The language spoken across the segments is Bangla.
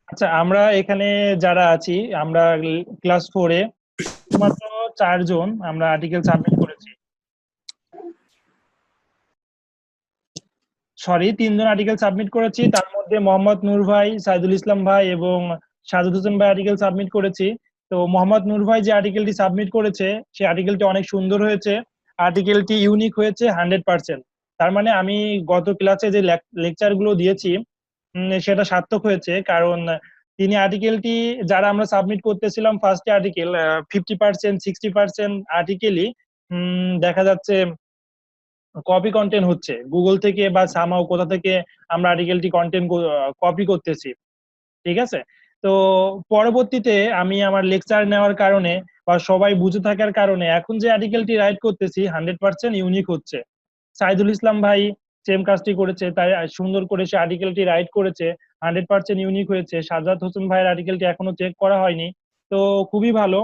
আচ্ছা, আমরা এখানে যারা আছি, আমরা ক্লাস 4-এ শুধুমাত্র 4 জন আমরা আর্টিকেল সাবমিট করেছি। সরি, 3 জন আর্টিকেল সাবমিট করেছি। তার মধ্যে মোহাম্মদ নূর ভাই, সাইদুল ইসলাম ভাই এবং সাজুদ হোসেন ভাই আর্টিকেল সাবমিট করেছি। তো মোহাম্মদ নূর ভাই যে আর্টিকেলটি সাবমিট করেছে, সেই আর্টিকেলটি অনেক সুন্দর হয়েছে। আর্টিকেলটি ইউনিক হয়েছে 100%। তার মানে আমি গত ক্লাসে যে লেকচার গুলো দিয়েছি, সেটা সার্থক হয়েছে। কারণ তিনি আর্টিকেলটি, যারা আমরা সাবমিট করতেছিলাম ফার্স্টে আর্টিকেল, 50%, 60% আর্টিকেলই দেখা যাচ্ছে কপি কন্টেন্ট হচ্ছে গুগল থেকে বা সামাও কোথা থেকে আমরা আর্টিকেলটি কন্টেন্ট কপি করতেছি। ঠিক আছে। তো পরবর্তীতে আমি আমার লেকচার নেওয়ার কারণে বা সবাই বুঝে থাকার কারণে এখন যে আর্টিকেলটি রাইট করতেছি 100% ইউনিক হচ্ছে। সাইদুল ইসলাম ভাই সেম কাজটি করেছে, তাই সুন্দর করে সে আর্টিকেলটি রাইট করেছে, 100% ইউনিক হয়েছে। সাজ্জাদ হোসেন ভাইয়ের আর্টিকেলটি এখনো চেক করা হয়নি। তো খুবই ভালো।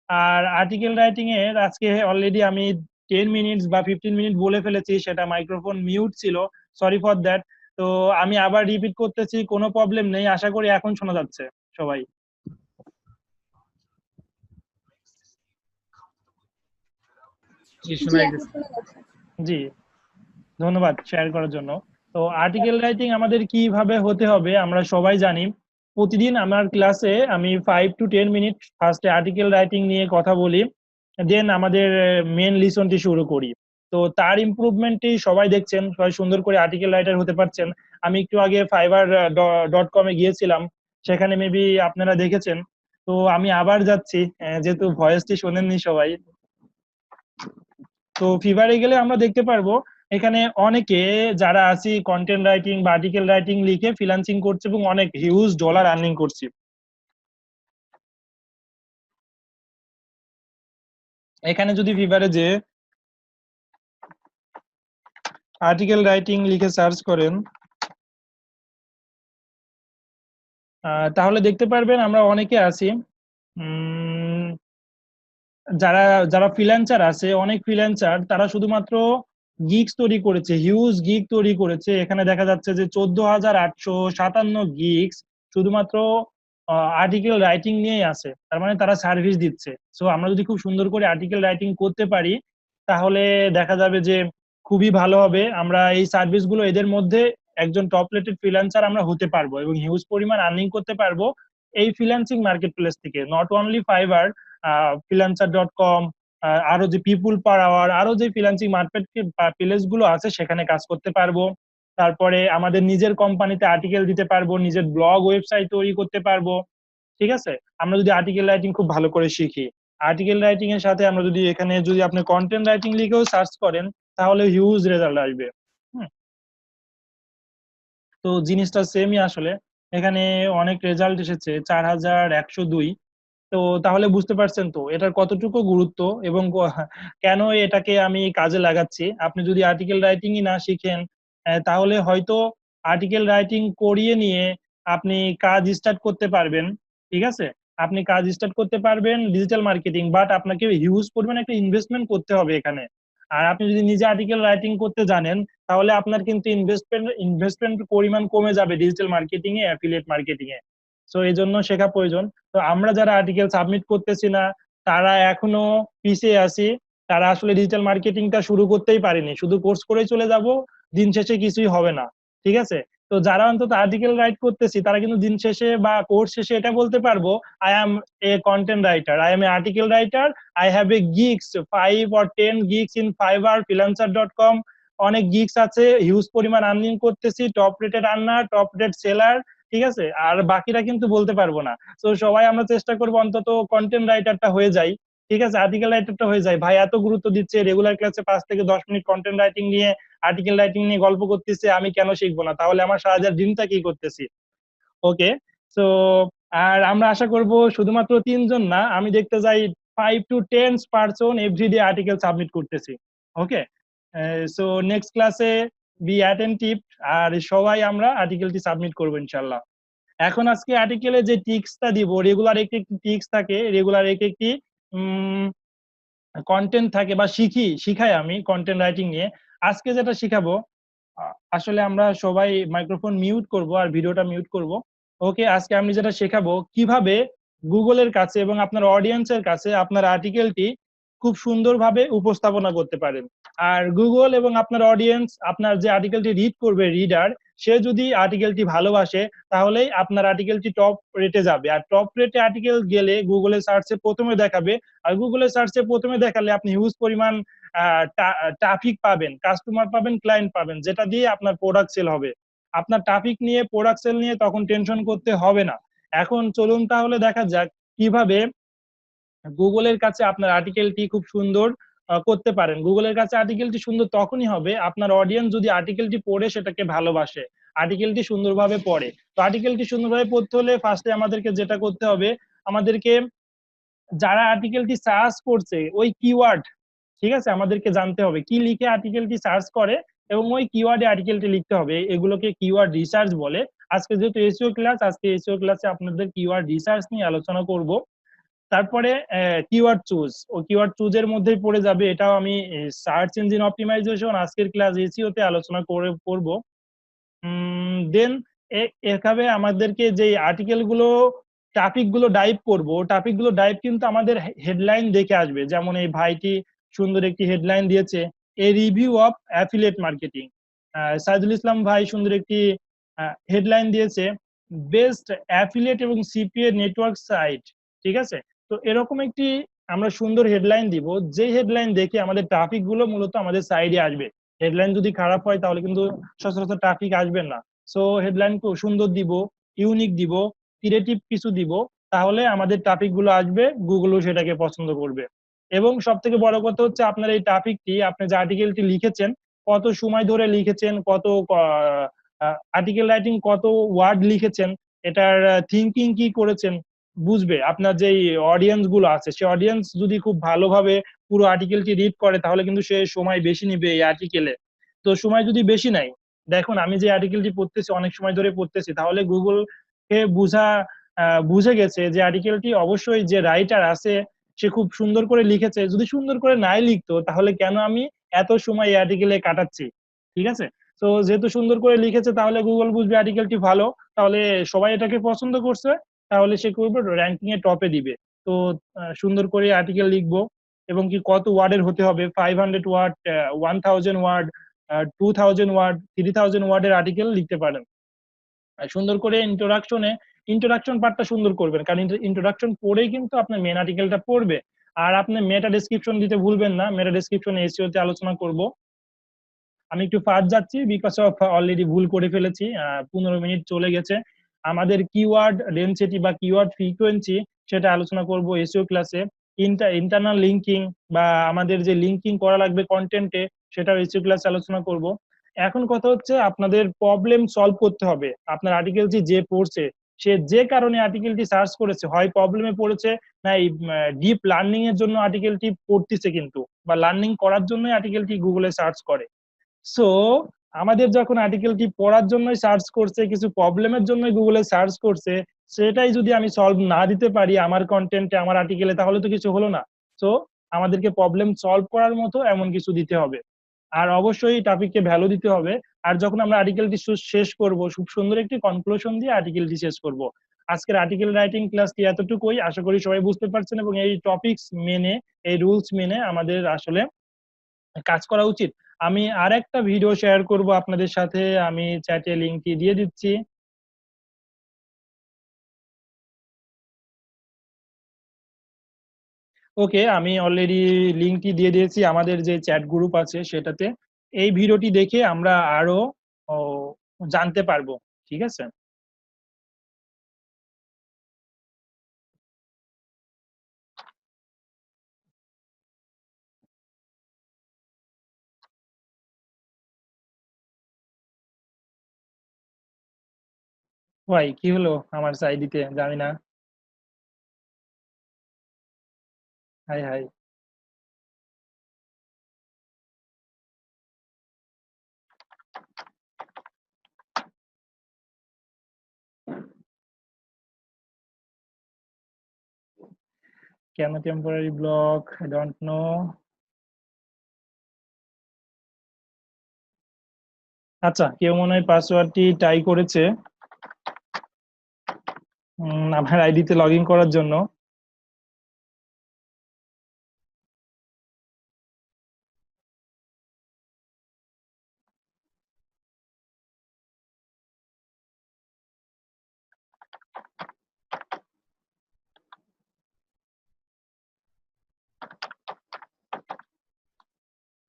আর আর্টিকেল রাইটিং এর আজকে অলরেডি আমি 10 মিনিটস বা 15 মিনিট বলে ফেলেছি, সেটা মাইক্রোফোন মিউট ছিল। Sorry for that. তো আমি আবার রিপিট করতেছি, কোনো প্রবলেম নেই, আশা করি এখন শোনা যাচ্ছে সবাই। জি, জি, শোনা এখন যাচ্ছে। শোনা যাচ্ছে। জি, ধন্যবাদ শেয়ার করার জন্য। তো আর্টিকেল রাইটিং আমাদের কিভাবে হতে হবে আমরা সবাই জানি। প্রতিদিন আমার ক্লাসে আমি 5 to 10 মিনিট ফার্স্টে আর্টিকেল রাইটিং নিয়ে কথা বলি, দেন আমাদের মেন লিসনটি শুরু করি। তো তার ইমপ্রুভমেন্টটি সবাই দেখছেন, সবাই সুন্দর করে আর্টিকেল রাইটার হতে পারছেন। আমি একটু আগে fiverr.com-এ গিয়েছিলাম, সেখানে মেবি আপনারা দেখেছেন। তো আমি আবার যাচ্ছি, যেহেতু ভয়েসটি শোনেননি সবাই। তো ফিভারে গেলে আমরা দেখতে পারবো এখানে অনেকে যারা আছি কন্টেন্ট রাইটিং বা আর্টিকেল রাইটিং লিখে ফ্রিল্যান্সিং করছে এবং অনেক হিউজ ডলার আর্নিং করছে। এখানে যদি ফিভারে যে আর্টিকেল রাইটিং লিখে সার্চ করেন, তাহলে দেখতে পারবেন আমরা অনেকে আছি। উম, যারা যারা ফ্রিল্যান্সার আছে, অনেক ফ্রিল্যান্সার তারা শুধুমাত্র গিগস তৈরি করেছে, হিউজ গিগ তৈরি করেছে। এখানে দেখা যাচ্ছে যে 14,857 গিগস শুধুমাত্র আর্টিকেল রাইটিং নিয়েই আছে। তার মানে তারা সার্ভিস দিচ্ছে। সো আমরা যদি খুব সুন্দর করে আর্টিকেল রাইটিং করতে পারি, তাহলে দেখা যাবে যে খুবই ভালো হবে। আমরা এই সার্ভিস গুলো এদের মধ্যে একজন টপ রেটেড ফ্রিল্যান্সার আমরা হতে পারবো এবং হিউজ পরিমাণ আর্নিং করতে পারবো এই ফ্রিল্যান্সিং মার্কেট প্লেস থেকে। নট অনলি ফাইবার, ফ্রিল্যান্সার.com, আরো যে পিপুল পার আওয়ার, আরো যে ফ্রিল্যান্সিং মার্কেট প্লেস গুলো আছে সেখানে কাজ করতে পারবো। তারপরে আমাদের নিজের কোম্পানিতে আর্টিকেল দিতে পারবো, নিজের ব্লগ ওয়েবসাইট তৈরি করতে পারবো। ঠিক আছে। আমরা যদি আর্টিকেল রাইটিং খুব ভালো করে শিখি, আর্টিকেল রাইটিং এর সাথে আমরা যদি এখানে যদি আপনি কন্টেন্ট রাইটিং লিখেও সার্চ করেন, তাহলে হিউজ রেজাল্ট আসবে। হুম। তো জিনিসটা সেমই আসলে। এখানে অনেক রেজাল্ট এসেছে 4,102। তো তাহলে বুঝতে পারছেন তো এটার কতটুকু গুরুত্ব এবং কেন এটাকে আমি কাজে লাগাচ্ছি। আপনি যদি আর্টিকেল রাইটিংই না শিখেন, তাহলে হয়তো আর্টিকেল রাইটিং করিয়ে নিয়ে আপনি কাজ স্টার্ট করতে পারবেন। ঠিক আছে। আপনি কাজ স্টার্ট করতে পারবেন ডিজিটাল মার্কেটিং, বাট আপনাকে হিউজ পরিমাণে একটা ইনভেস্টমেন্ট করতে হবে এখানে। আর আপনি যদি নিজে আর্টিকেল রাইটিং করতে জানেন, তাহলে আপনার কিন্তু ইনভেস্টমেন্ট পরিমাণ কমে যাবে ডিজিটাল মার্কেটিং এ, অ্যাফিলিয়েট মার্কেটিং এ। সো এই জন্য শেখা প্রয়োজন। তো আমরা যারা আর্টিকেল সাবমিট করতেছি না, তারা এখনো পিছিয়ে আছি। তারা আসলে ডিজিটাল মার্কেটিংটা শুরু করতেই পারেনি, শুধু কোর্স করেই চলে যাব, দিন শেষে কিছুই হবে না। ঠিক আছে। তো যারা অন্তত আর্টিকেল রাইট করতেছি, তারা কিন্তু দিন শেষে বা কোর্স শেষে এটা বলতে পারবো, I am a content writer, I am a article writer, I have a gigs 5 or 10 gigs in Fiverr, ফ্রিল্যান্সার.com। অনেক গিগস আছে, হিউজ পরিমাণ আর্নিং করতেছি, top rated earner, top rated seller. ঠিক আছে। আর বাকিরা কিন্তু বলতে পারবো না। তো সবাই আমরা চেষ্টা করবো অন্তত কন্টেন্ট রাইটারটা হয়ে যাই। ঠিক আছে, আর্টিকেল রাইটারটা হয়ে যায়। ভাই এত গুরুত্ব দিচ্ছে, রেগুলার ক্লাসে 5 থেকে 10 মিনিট কন্টেন্ট রাইটিং নিয়ে, আর্টিকেল রাইটিং নিয়ে গল্প করতেছে, আমি কেন শিখবো না? তাহলে আমার সারাদিনের দিনটা কি করতেছি? ওকে। তো আর আমরা আশা করব শুধুমাত্র 3 জন না, আমি দেখতে যাই 5 to 10 person everyday article submit করতেছি। ওকে। সো নেক্সট ক্লাসে বি অ্যাটেন্টিভ, আর সবাই আমরা আর্টিকেলটি সাবমিট করবো ইনশাল্লাহ। এখন আজকে আর্টিকেলে যে টিক্সটা দিব, রেগুলার একটি একটি টিক্স থাকে, রেগুলার একটি একটি কন্টেন্ট থাকে বা শিখাই আমি কন্টেন্ট রাইটিং নিয়ে। আজকে যেটা শিখাবো, আসলে আমরা সবাই মাইক্রোফোন মিউট করব আর ভিডিওটা মিউট করব। ওকে, আজকে আমি যেটা শেখাবো কিভাবে গুগলের কাছে এবং আপনার অডিয়েন্সের কাছে আপনার আর্টিকেলটি খুব সুন্দরভাবে উপস্থাপনা করতে পারেন। আর গুগল এবং আপনার অডিয়েন্স আপনার যে আর্টিকেলটি রিড করবে, রিডার, সে যদি আর্টিকেলটি ভালোবাসে তাহলেই আপনার আর্টিকেলটি টপ রেটে যাবে। আর টপ রেটে আর্টিকেল গেলে গুগলের সার্চে প্রথমে দেখাবে। আর গুগলের সার্চে প্রথমে দেখালে আপনি হিউজ পরিমাণ ট্রাফিক পাবেন, কাস্টমার পাবেন, ক্লায়েন্ট পাবেন, যেটা দিয়ে আপনার প্রোডাক্ট সেল হবে। আপনার ট্রাফিক নিয়ে, প্রোডাক্ট সেল নিয়ে তখন টেনশন করতে হবে না। এখন চলুন তাহলে দেখা যাক কিভাবে গুগলের কাছে আপনার আর্টিকেলটি খুব সুন্দর করতে পারেন। গুগলের কাছে আর্টিকেলটি সুন্দর তখনই হবে আপনার অডিয়েন্স যদি আর্টিকেলটি পড়ে সেটাকে ভালোবাসে, আর্টিকেলটি সুন্দরভাবে পড়ে। তো আর্টিকেলটি সুন্দরভাবে পড়তে হলে ফার্স্টে আমাদেরকে যেটা করতে হবে, আমাদেরকে যারা আর্টিকেলটি সার্চ করছে ওই কিওয়ার্ড, ঠিক আছে, আমাদেরকে জানতে হবে কি লিখে আর্টিকেলটি সার্চ করে এবং ওই কিওয়ার্ডে আর্টিকেলটি লিখতে হবে। এগুলোকে কিওয়ার্ড রিসার্চ বলে। আজকে যেহেতু এসইও ক্লাস, আজকে এসইও ক্লাসে আপনাদের কিওয়ার্ড রিসার্চ নিয়ে আলোচনা করব। তারপরে কিওয়ার্ড চুজ, ও কিওয়ার্ড চুজের মধ্যেই পড়ে যাবে, এটাও আমি সার্চ ইঞ্জিন অপটিমাইজেশন আজকের ক্লাস এসইও তে আলোচনা করে করব। দেন এভাবে আমাদেরকে যে আর্টিকেল গুলো, টপিক গুলো ডাইভ করবো, টপিক গুলো ডাইভ কিন্তু আমাদের হেডলাইন দেখে আসবে। যেমন এই ভাইটি সুন্দর একটি হেডলাইন দিয়েছে, a review of affiliate marketing. Saidul Islam ভাই সুন্দর একটি হেডলাইন দিয়েছে, বেস্ট অ্যাফিলিয়েট এবং সিপিএ নেটওয়ার্ক সাইট। ঠিক আছে, তো এরকম একটি আমরা সুন্দর হেডলাইন দিব, যে হেডলাইন দেখে আমাদের ট্রাফিক গুলো মূলত আমাদের সাইডে আসবে। হেডলাইন যদি খারাপ হয় তাহলে কিন্তু সচরাচর ট্রাফিক আসবে না। সো হেডলাইন খুব সুন্দর দিব, ইউনিক দিব, ক্রিয়েটিভ কিছু দিব, তাহলে আমাদের ট্রাফিক গুলো আসবে, গুগলও সেটাকে পছন্দ করবে। এবং সব থেকে বড় কথা হচ্ছে আপনার এই ট্রাফিকটি, আপনি যে আর্টিকেলটি লিখেছেন কত সময় ধরে লিখেছেন, কত আর্টিকেল রাইটিং, কত ওয়ার্ড লিখেছেন, এটার থিঙ্কিং কি করেছেন বুঝবে। আপনার যে অডিয়েন্স গুলো আছে সে অডিয়েন্স যদি খুব ভালোভাবে পুরো আর্টিকেলটি রিড করে তাহলে কিন্তু সে সময় বেশি নিবে এই আর্টিকেলে। তো সময় যদি বেশি নাই, দেখুন আমি যে আর্টিকেলটি পড়তেছি অনেক সময় ধরে পড়তেছি, তাহলে গুগল কে বুঝে গেছে যে আর্টিকেলটি অবশ্যই যে রাইটার আছে সে খুব সুন্দর করে লিখেছে। যদি সুন্দর করে নাই লিখতো তাহলে কেন আমি এত সময় এই আর্টিকেলে কাটাচ্ছি। ঠিক আছে, তো যেহেতু সুন্দর করে লিখেছে তাহলে গুগল বুঝবে আর্টিকেলটি ভালো, তাহলে সবাই এটাকে পছন্দ করছে, তাহলে সে করবে র্যাঙ্কিং এ টপে দিবে। তো সুন্দর করে আর্টিকেল লিখবো এবং কি কত ওয়ার্ডের হতে হবে, 500 ওয়ার্ড, 1000 ওয়ার্ড, 2000 ওয়ার্ড, 3000 ওয়ার্ডের আর্টিকেল লিখতে পারেন। সুন্দর করে ইন্ট্রোডাকশন পার্টটা সুন্দর করবেন, কারণ ইন্ট্রোডাকশন পড়েই কিন্তু আপনার মেন আর্টিকেলটা পড়বে। আর আপনি মেটা ডেসক্রিপশন দিতে ভুলবেন না, মেটা ডেসক্রিপশন এসইও তে আলোচনা করব। আমি একটু ফাস্ট যাচ্ছি বিকজ অফ অলরেডি ভুল করে ফেলেছি, 15 মিনিট চলে গেছে। আমাদের কিওয়ার্ড ডেনসিটি বা কিওয়ার্ড ফ্রিকোয়েন্সি সেটা আলোচনা করব এসইও ক্লাসে। ইন্টারনাল লিঙ্কিং বা আমাদের যে লিঙ্কিং করা লাগবে কন্টেন্টে, সেটাও এসইও ক্লাসে আলোচনা করব। এখন কথা হচ্ছে আপনাদের প্রবলেম সলভ করতে হবে। আপনার আর্টিকেলটি যে পড়ছে, সে যে কারণে আর্টিকেলটি সার্চ করেছে, হয় প্রবলেমে পড়েছে, না এই ডিপ লার্নিং এর জন্য আর্টিকেলটি পড়তেছে কিন্তু, বা লার্নিং করার জন্য আর্টিকেলটি গুগলে সার্চ করে। সো আমাদের যখন আর্টিকেলটি পড়ার জন্যই সার্চ করছে, কিছু প্রবলেমের জন্যই গুগলে সার্চ করছে, সেটাই যদি আমি সলভ না দিতে পারি আমার কন্টেন্টে, আমার আর্টিকেলে, তাহলে তো কিছু হলো না। সো আমাদেরকে প্রবলেম সলভ করার মতো এমন কিছু দিতে হবে। আর অবশ্যই টপিককে ভ্যালু দিতে হবে। আর যখন আমরা আর্টিকেলটি শেষ করব, খুব সুন্দর একটি কনক্লুশন দিয়ে আর্টিকেলটি শেষ করব। আজকের আর্টিকেল রাইটিং ক্লাসটি এতটুকুই, আশা করি সবাই বুঝতে পারছেন এবং এই টপিকস মেনে, এই রুলস মেনে আমাদের আসলে কাজ করা উচিত। আমি আর একটা ভিডিও শেয়ার করব আপনাদের সাথে, আমি চ্যাটে লিংকটি দিয়ে দিচ্ছি। ওকে, আমি অলরেডি লিংকটি দিয়ে দিয়েছি আমাদের যে চ্যাট গ্রুপ আছে সেটাতে। এই ভিডিওটি দেখে আমরা আরো ও, জানতে পারবো। ঠিক আছে, ভাই কি হলো আমার সাইডিতে জানি না। হাই হাই, কেন temporary block, I don't know. আচ্ছা, কেউ মনে হয় পাসওয়ার্ডটি টাই করেছে। আমার আইডিতে লগ ইন করার জন্য।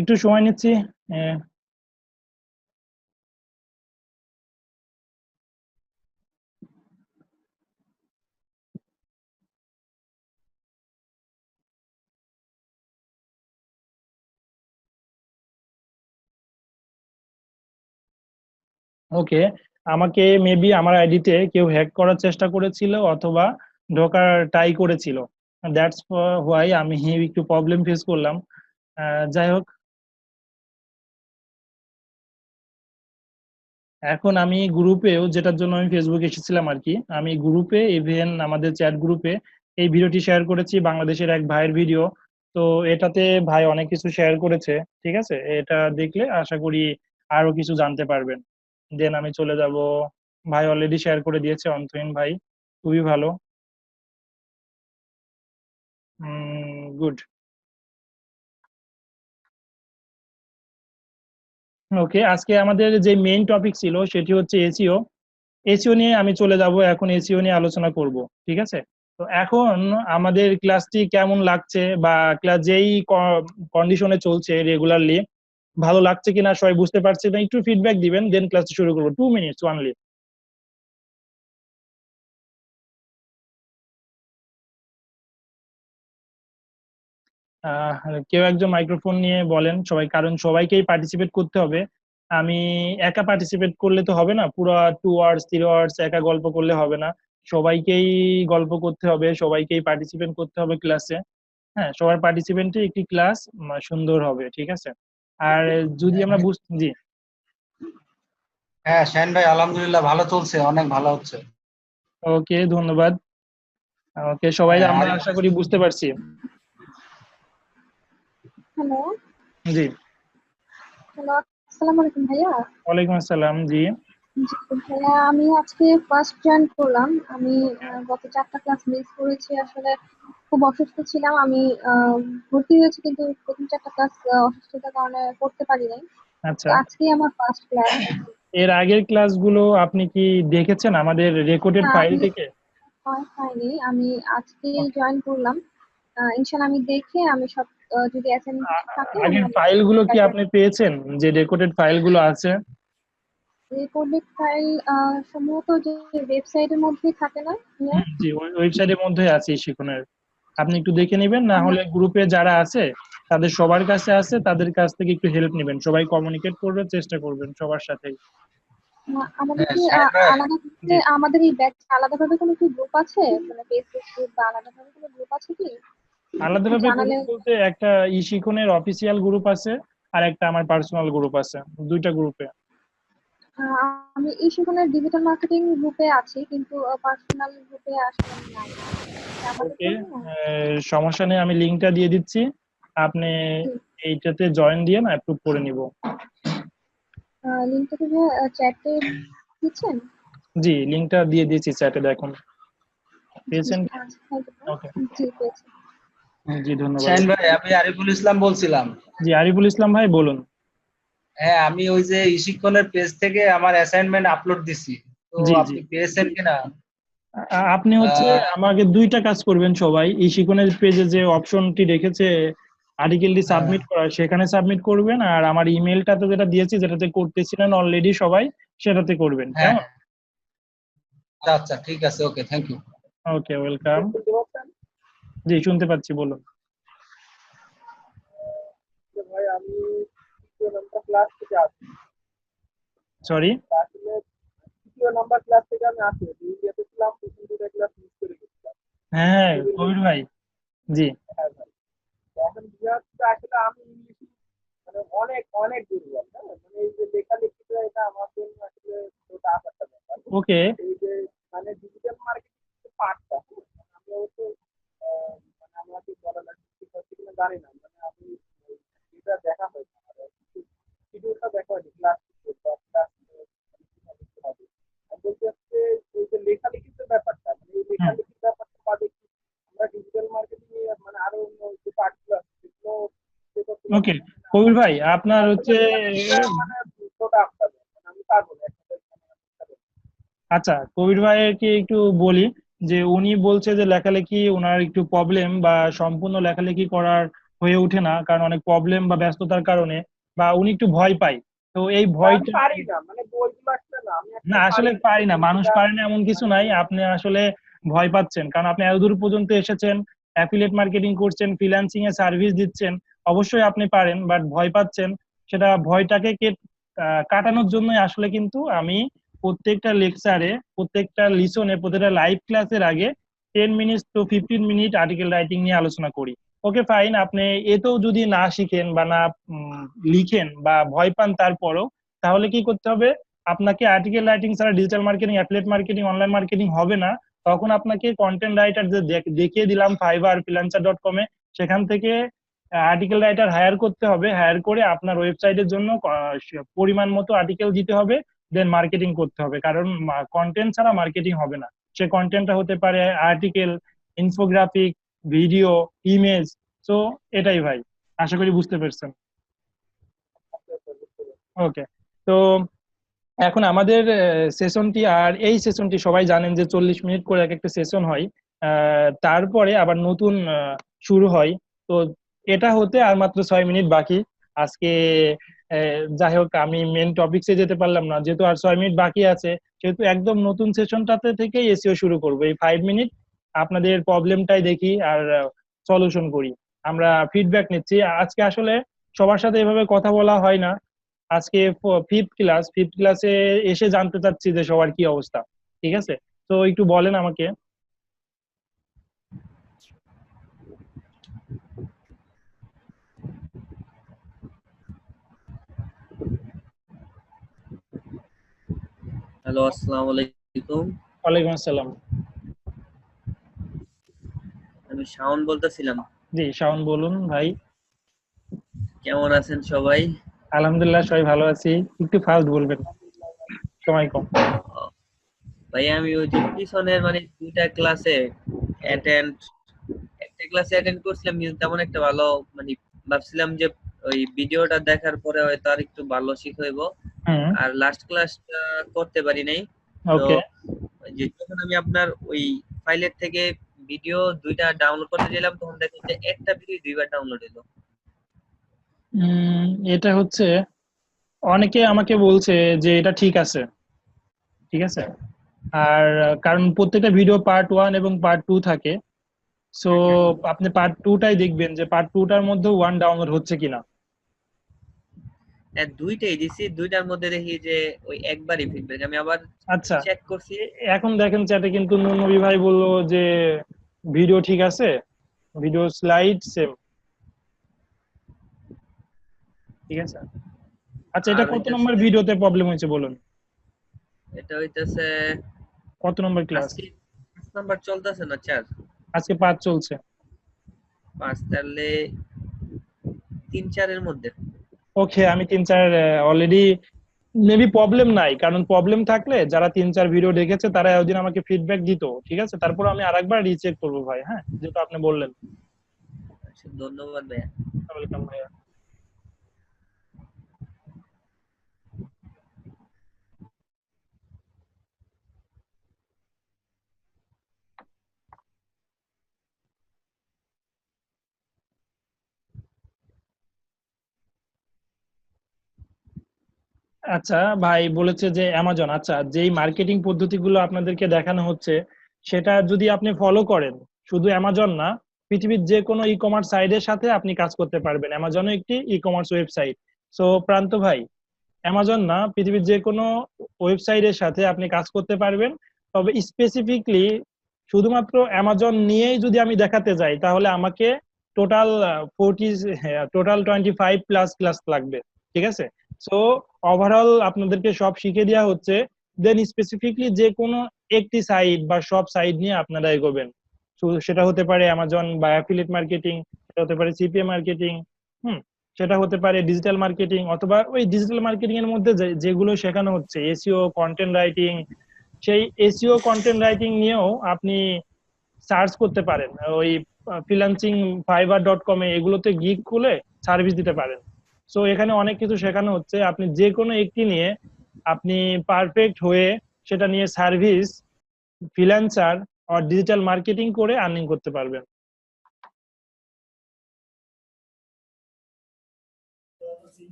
একটু সময় নিচ্ছি। ওকে, আমাকে মেবি আমার আইডিতে কেউ হ্যাক করার চেষ্টা করেছিল অথবা ঢোকার ট্রাই করেছিল। দ্যাটস হোয়াই আমি একটু প্রবলেম ফেস করলাম। যাই হোক, এখন আমি গ্রুপেও, যেটার জন্য আমি ফেসবুকে এসেছিলাম আর কি, আমি গ্রুপে ইভেন আমাদের চ্যাট গ্রুপে এই ভিডিওটি শেয়ার করেছি, বাংলাদেশের এক ভাইয়ের ভিডিও। তো এটাতে ভাই অনেক কিছু শেয়ার করেছে। ঠিক আছে, এটা দেখলে আশা করি আরো কিছু জানতে পারবেন। দেন আমি চলে যাব। ভাই অলরেডি শেয়ার করে দিয়েছে, অন্তহীন ভাই, খুবই ভালো। গুড। ওকে, আজকে আমাদের যে মেইন টপিক ছিল সেটি হচ্ছে এসইও। এসইও নিয়ে আমি চলে যাব, এখন এসইও নিয়ে আলোচনা করব। ঠিক আছে, তো এখন আমাদের ক্লাসটি কেমন লাগছে, বা ক্লাস যেই কন্ডিশনে চলছে রেগুলারলি, ভালো লাগছে কিনা সবাই বুঝতে পারছে না, একটু ফিডব্যাক দিবেন, দেন ক্লাসটি শুরু করবো। 2 মিনিটস অনলি। কেউ একজন মাইক্রোফোন নিয়ে বলেন সবাই, কারণ সবাইকেই পার্টিসিপেট করতে হবে। আমি একা পার্টিসিপেট করলে তো হবে না, পুরো 2 আওয়ার্স 3 আওয়ার্স একা গল্প করলে হবে না। সবাইকেই গল্প করতে হবে, সবাইকেই পার্টিসিপেট করতে হবে ক্লাসে। হ্যাঁ, সবার পার্টিসিপেন্টে একটি ক্লাস সুন্দর হবে। ঠিক আছে, আর যদি আমরা জি। হ্যাঁ শাহিন ভাই, আলহামদুলিল্লাহ ভালো চলছে, অনেক ভালো হচ্ছে। ওকে, ধন্যবাদ। ওকে, সবাই হ্যাঁ আমরা আশা আরিফুল করি বুঝতে পারছি। হ্যালো। জি। হ্যালো, আসসালামু আলাইকুম ভাইয়া। ওয়ালাইকুম আসসালাম। জি। জি ভাইয়া, আমি আজকে ফার্স্ট জয়েন করলাম। আমি গত 4টা ক্লাস মিস করেছি আসলে। খুব অসুস্থ ছিলাম আমি। ভর্তি হয়েছি কিন্তু প্রথম 4টা ক্লাস অসুস্থতার কারণে করতে পারি নাই। তো আচ্ছা, আজকেই আমার ফার্স্ট ক্লাস। এর আগের ক্লাসগুলো আপনি কি দেখেছেন আমাদের রেকর্ডেড না, ফাইল আমি থেকে? হয়নি, আমি আজকেই Okay. জয়েন করলাম। ইনশাল্লাহ আমি দেখে আমি সব যদি অ্যাসাইনমেন্ট কিছু থাকে আমি আগের অবশ্যই ফাইলগুলো কি প্রেজেন্ট। আপনি পেয়েছেন, যে রেকর্ডেড ফাইলগুলো আছে? রেকর্ডেড ফাইল সম্ভবত যে ওয়েবসাইটের মধ্যেই থাকে না ভাইয়া? জি, ওই ওয়েবসাইটের মধ্যে আছে শিখনের। আপনি একটু দেখে নেবেন, না আমার হলে গ্রুপে যারা আছে তাদের সবার কাছে আছে, তাদের কাছ থেকে একটু হেল্প নেবেন, সবাই কমিউনিকেট করবে, চেষ্টা করবেন সবার সাথেই। আমাদের হ্যাঁ কি শাহিন ভাই, আলাদা জি, আমাদের এই ব্যাচ আলাদাভাবে কোনো কি গ্রুপ আছে, মানে ফেসবুক গ্রুপ বা আলাদাভাবে কোনো গ্রুপ আছে কি? একটু আলাদাভাবে জানালে। গ্রুপ বলতে একটা শিখনের অফিসিয়াল গ্রুপ আছে, আর একটা আমার পার্সোনাল গ্রুপ আছে, দুইটা গ্রুপে। আমি এই সেখানে ডিজিটাল মার্কেটিং গ্রুপে আছি কিন্তু পার্সোনাল গ্রুপে আসলে আমি নাই। আমাদের ওকে, জন্য সমস্যা নেই, আমি লিঙ্কটা দিয়ে দিচ্ছি। আপনি এইটাতে জয়েন দিয়ে না অ্যাপ্রুভ করে নিব। লিঙ্কটা কি চ্যাটে দিচ্ছেন? জি, লিঙ্কটা দিয়ে দিয়েছি চ্যাটে, দেখুন। জি, পেয়েছেন কি? আচ্ছা, thank you. ওকে। জি পেয়েছি। জি, ধন্যবাদ। শাহিন ভাই, আমি আরিফুল ইসলাম বলছিলাম। জি, আরিফুল ইসলাম ভাই, বলুন। হ্যাঁ, আমি ওই যে ইশিক্ষণের পেজ থেকে আমার অ্যাসাইনমেন্ট আপলোড দিছি, তো জি, জি। আপনি পেয়েছেন কিনা? আপনি হচ্ছে আমাকে দুইটা কাজ করবেন সবাই, এই শিখনের পেজে যে অপশনটি রেখেছে আর্টিকেলটি হ্যাঁ সাবমিট করার, সেখানে সাবমিট করবেন, আর আমার ইমেলটাতে যেটা দিয়েছি, যেটাতে করতেছিলেন অলরেডি সবাই, সেটাতে করবেন, হ্যাঁ কেমন? হ্যাঁ, আচ্ছা আচ্ছা, ঠিক আছে, okay, thank you. Okay, welcome. জি, শুনতে পাচ্ছি, বলুন। সরি। হ্যাঁ, কবির ভাই। জি। ওকে। ওকে, কবির ভাই আপনার হচ্ছে আচ্ছা, কবির ভাইকে একটু বলি যে উনি বলছে যে লেখালেখি ওনার একটু প্রবলেম বা সম্পূর্ণ লেখালেখি করার হয়ে ওঠে না, কারণ অনেক প্রবলেম বা ব্যস্ততার কারণে, বা উনি একটু ভয় পায়। তো এই ভয়টা না, আসলে পারি না, মানুষ পারে না এমন কিছু নাই, আপনি আসলে ভয় পাচ্ছেন কারণ আপনি এতদূর পর্যন্ত এসেছেন, অ্যাফিলিয়েট মার্কেটিং করছেন, ফ্রিল্যান্সিং এ সার্ভিস দিচ্ছেন, অবশ্যই আপনি পারেন, বাট ভয় পাচ্ছেন। সেটা ভয়টাকে কাটানোর জন্যই আসলে কিন্তু আমি প্রত্যেকটা লেকচারে, প্রত্যেকটা লিসনে, প্রত্যেকটা লাইভ ক্লাসের আগে 10 minute to 15 minute article writing নিয়ে আলোচনা করি। ওকে ফাইন, আপনি এতেও যদি না শিখেন বা না লিখেন বা ভয় পান তারপরও, তাহলে কি করতে হবে? আপনাকে আর্টিকেল রাইটিং ছাড়া digital marketing, affiliate marketing, online marketing হবে না। তখন আপনাকে কন্টেন্ট রাইটার যে দেখিয়ে দিলাম ফাইবার ফ্রিল্যান্সার.কমে, সেখান থেকে আর্টিকেল রাইটার হায়ার করতে হবে। হায়ার করে আপনার ওয়েবসাইটের জন্য পরিমাণ মতো আর্টিকেল দিতে হবে, দেন মার্কেটিং করতে হবে, কারণ কন্টেন্ট ছাড়া মার্কেটিং হবে না। সে কন্টেন্টটা হতে পারে আর্টিকেল, ইনফোগ্রাফিক, ভিডিও, ইমেজ। তো এটাই ভাই, আশা করি বুঝতে পেরেছেন। ওকে, তো এখন আমাদের সেশনটি, আর এই সেশনটি সবাই জানেন যে 40 মিনিট করে এক একটা সেশন হয়। তারপরে আবার নতুন শুরু হয়। তো এটা হতে আর মাত্র 6 মিনিট বাকি আজকে। যাই হোক, আমি মেন টপিকসে যেতে পারলাম না, যেহেতু আর 6 মিনিট বাকি আছে, সেহেতু একদম নতুন সেশনটাতে থেকে এসিও শুরু করবো। এই 5 মিনিট আপনাদের প্রবলেমটাই দেখি আর সলিউশন করি। আমরা ফিডব্যাক নিচ্ছি আজকে। আসলে সবার সাথে এভাবে কথা বলা হয় না। আজকে ফিফথ ক্লাসে এসে জানতে চাচ্ছি যে সবার কি অবস্থা। ঠিক আছে, তো একটু বলেন আমাকে। হ্যালো, আসসালামু আলাইকুম। ওয়ালাইকুম আসসালাম। আমি শাওন বলতেছিলাম। জি শাওন, বলুন ভাই। কেমন আছেন সবাই? আলহামদুলিল্লাহ, সবাই ভালো আছি। একটু ফাস্ট বলবেন, সময় কম। ভাই আমি ওই যে পিছনের মানে দুইটা ক্লাসে অ্যাটেন্ড একটা ক্লাসে অ্যাটেন্ড করছিলাম, কিন্তু তেমন একটা ভালো মানে ভাবছিলাম যে ওই ভিডিওটা দেখার পরে হয়তো আর একটু ভালো শিখ হইব। হুম। আর লাস্ট ক্লাসটা করতে পারি নাই। তো ওকে। ওই যে যখন আমি আপনার ওই ফাইলের থেকে ভিডিও দুইটা ডাউনলোড করতে গেলাম, তখন দেখলাম যে একটা ভিডিও দুইবার ডাউনলোড হলো। এটা হচ্ছে, অনেকে আমাকে বলছে যে এটা ঠিক আছে। ঠিক আছে, আর কারণ প্রত্যেকটা ভিডিও পার্ট 1 এবং পার্ট 2 থাকে। সো আপনি পার্ট 2টাই দেখবেন যে পার্ট 2টার মধ্যে ওয়ান ডাউনলোড হচ্ছে কিনা। হ্যাঁ, দুইটাই দিছি, দুইটার মধ্যে দেখি যে ওই একবারই ফিডব্যাক। আমি আবার আচ্ছা, চেক করছি। এখন দেখেন চ্যাটে কিন্তু নবী ভাই বললো যে ভিডিও ঠিক আছে, ভিডিও স্লাইড সেম। ঠিক আছে, আচ্ছা এটা আর কত হইতাছে নম্বর ভিডিওতে প্রবলেম হয়েছে বলুন? এটা হইতাছে কত নম্বর ক্লাস? আজকে 5 নাম্বার চলতেছে না 4? আজকে 5 চলছে। 5 তাহলে 3-4 এর মধ্যে। ওকে, আমি 3-4 অলরেডি, মেবি প্রবলেম নাই, কারণ প্রবলেম থাকলে যারা 3-4 ভিডিও দেখেছে তারা ওদিন আমাকে ফিডব্যাক দিত। ঠিক আছে, তারপর আমি আরেকবার রিচেক করবো ভাই, হ্যাঁ, যেটা আপনি বললেন। আচ্ছা, ধন্যবাদ ভাইয়া। ওয়েলকাম ভাইয়া। আচ্ছা, ভাই বলেছে যে অ্যামাজন। আচ্ছা, যেই মার্কেটিং পদ্ধতিগুলো আপনাদেরকে দেখানো হচ্ছে সেটা যদি আপনি ফলো করেন, শুধু অ্যামাজন না, পৃথিবীর যে কোনো ই কমার্স সাইটের সাথে আপনি কাজ করতে পারবেন। অ্যামাজনও একটি ই কমার্স ওয়েবসাইট। সো প্রান্ত ভাই, অ্যামাজন না, পৃথিবীর যে কোনো ওয়েবসাইটের সাথে আপনি কাজ করতে পারবেন। তবে স্পেসিফিকলি শুধুমাত্র অ্যামাজন নিয়েই যদি আমি দেখাতে যাই, তাহলে আমাকে টোটাল 40, টোটাল 25+ ক্লাস লাগবে। ঠিক আছে, সো ওভারঅল আপনাদেরকে সব শিখে দেওয়া হচ্ছে, দেন স্পেসিফিকলি যে কোনো একটি সাইট বা সব সাইট নিয়ে আপনারা এগোবেন। সেটা হতে পারে অ্যামাজন বা অ্যাফিলিয়েট মার্কেটিং, সেটা হতে পারে সিপিএ মার্কেটিং, হুম, সেটা হতে পারে ডিজিটাল মার্কেটিং, অথবা ওই ডিজিটাল মার্কেটিং এর মধ্যে যেগুলো শেখানো হচ্ছে এসইও, কন্টেন্ট রাইটিং, সেই এসইও কন্টেন্ট রাইটিং নিয়েও আপনি সার্চ করতে পারেন। ওই ফ্রিল্যান্সিং, ফাইবার.কমে, এগুলোতে গিগ খুলে সার্ভিস দিতে পারেন। সো এখানে অনেক কিছু শেখানো হচ্ছে, আপনি যে কোনো একটি নিয়ে আপনি পারফেক্ট হয়ে সেটা নিয়ে সার্ভিস, ফ্রিল্যান্সার আর ডিজিটাল মার্কেটিং করে আর্নিং করতে পারবেন।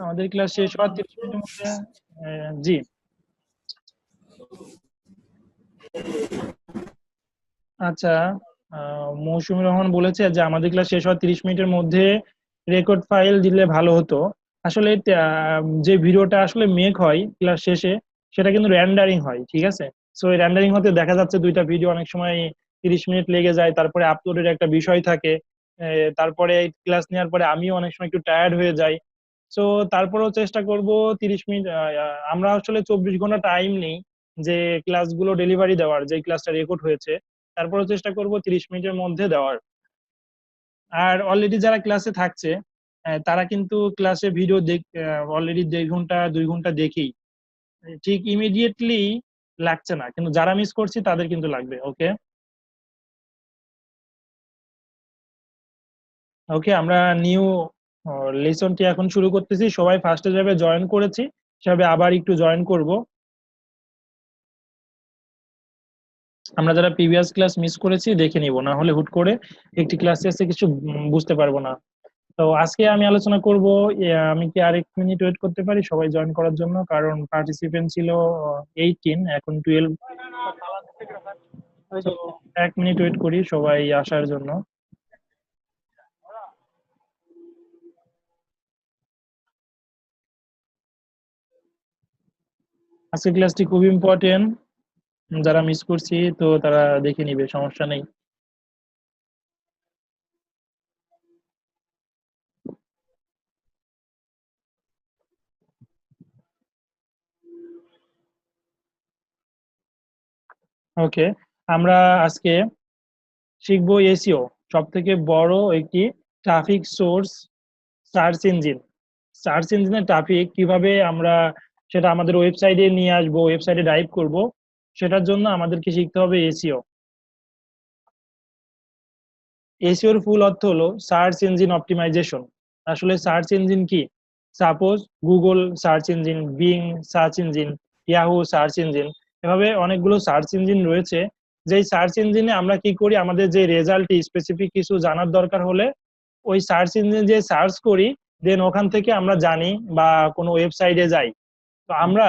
আমাদের ক্লাস শেষ হওয়ার 30 মিনিটের মধ্যে জি আচ্ছা, মৌসুমী রহমান বলেছে যে আমাদের ক্লাস শেষ হওয়ার 30 মিনিটের মধ্যে রেকর্ড ফাইল দিলে ভালো হতো। আসলে যে ভিডিওটা আসলে মেক হয় ক্লাস শেষে সেটা কিন্তু র্যান্ডারিং হয়, ঠিক আছে? সো এই র্যান্ডারিং হতে দেখা যাচ্ছে দুইটা ভিডিও অনেক সময় 30 মিনিট লেগে যায়, তারপরে আপলোডের একটা বিষয় থাকে, তারপরে ক্লাস নেওয়ার পরে আমিও অনেক সময় একটু টায়ার্ড হয়ে যাই। সো তারপরেও চেষ্টা করব 30 মিনিট, আমরা আসলে 24 ঘন্টা টাইম নেই যে ক্লাসগুলো ডেলিভারি দেওয়ার, যে ক্লাসটা রেকর্ড হয়েছে তারপরেও চেষ্টা করব 30 মিনিটের মধ্যে দেওয়ার। আর অলরেডি যারা ক্লাসে থাকছে তারা কিন্তু ক্লাসে ভিডিও অলরেডি 1.5 ঘন্টা 2 ঘন্টা দেখেই ঠিক ইমিডিয়েটলি লাগছে না, কিন্তু যারা মিস করছি তাদের কিন্তু লাগবে। ওকে ওকে, আমরা নিউ লেসনটি এখন শুরু করতেছি। সবাই ফার্স্টে যাবে জয়েন করেছি সেভাবে আবার একটু জয়েন করব। আমরা যারা প্রিভিয়াস ক্লাস মিস করেছি দেখে নিব, না হলে হুট করে একটি ক্লাসে এসে কিছু বুঝতে পারবো না। তো আজকে আমি আলোচনা করব, আমি কি আরেক মিনিট ওয়েট করতে পারি সবাই জয়েন করার জন্য, কারণ পার্টিসিপেন্ট ছিল 18, এখন 12। তো 1 মিনিট ওয়েট করি সবাই আসার জন্য। আজকে ক্লাসটি খুব ইম্পর্টেন্ট, যারা মিস করছি তো তারা দেখে নিবে, সমস্যা নেই। ওকে, আমরা আজকে শিখবো এসইও, সব থেকে বড় একটি traffic source search engine. Search ইঞ্জিনের ট্রাফিক কিভাবে আমরা সেটা আমাদের ওয়েবসাইটে নিয়ে আসবো, ওয়েবসাইটে ড্রাইভ করব, সেটার জন্য আমাদেরকে শিখতে হবে এসইও। এসইওর ফুল অর্থ হলো সার্চ ইঞ্জিন অপটিমাইজেশন। আসলে সার্চ ইঞ্জিন কি? Suppose Google search engine, being search engine, Yahoo search engine, এভাবে অনেকগুলো সার্চ ইঞ্জিন রয়েছে। যেই সার্চ ইঞ্জিনে আমরা কি করি, আমাদের যে রেজাল্টটি স্পেসিফিক কিছু জানার দরকার হলে ওই সার্চ ইঞ্জিন যে সার্চ করি, দেন ওখান থেকে আমরা জানি বা কোনো ওয়েবসাইটে যাই। তো আমরা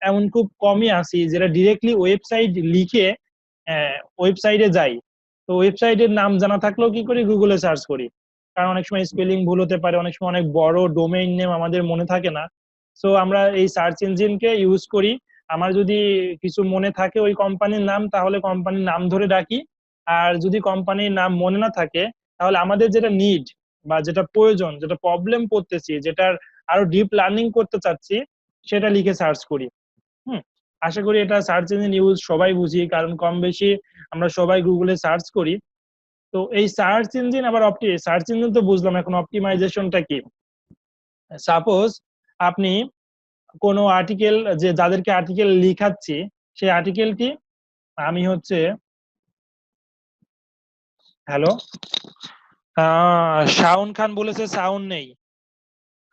এমন খুব কমই আছি যেটা ডিরেক্টলি ওয়েবসাইট লিখে ওয়েবসাইটে যাই। তো ওয়েবসাইটের নাম জানা থাকলেও কি করি, গুগলে সার্চ করি, কারণ অনেক সময় স্পেলিং ভুল হতে পারে, অনেক সময় অনেক বড় ডোমেইন নেম আমাদের মনে থাকে না। সো আমরা এই সার্চ ইঞ্জিনকে ইউজ করি। আমার যদি কিছু মনে থাকে ওই কোম্পানির নাম, তাহলে কোম্পানির নাম ধরে ডাকি। আর যদি কোম্পানির নাম মনে না থাকে, তাহলে আমাদের যেটা নিড বা যেটা প্রয়োজন, যেটা প্রবলেম পড়তেছি, যেটার আরো ডিপ লার্নিং করতে চাচ্ছি, সেটা লিখে সার্চ করি। হুম, আশা করি এটা সার্চ ইঞ্জিন ইউজ সবাই বুঝি, কারণ কম বেশি আমরা সবাই গুগলে সার্চ করি। তো এই সার্চ ইঞ্জিন আবার সার্চ ইঞ্জিন তো বুঝলাম, এখন অপটিমাইজেশনটা কি? সাপোজ আপনি কোনো আর্টিকেল, যে যাদেরকে আর্টিকেল লিখাচ্ছি, সেই আর্টিকেলটি আমি হচ্ছে, হ্যালো, শাওন খান বলেছে সাউন্ড নেই।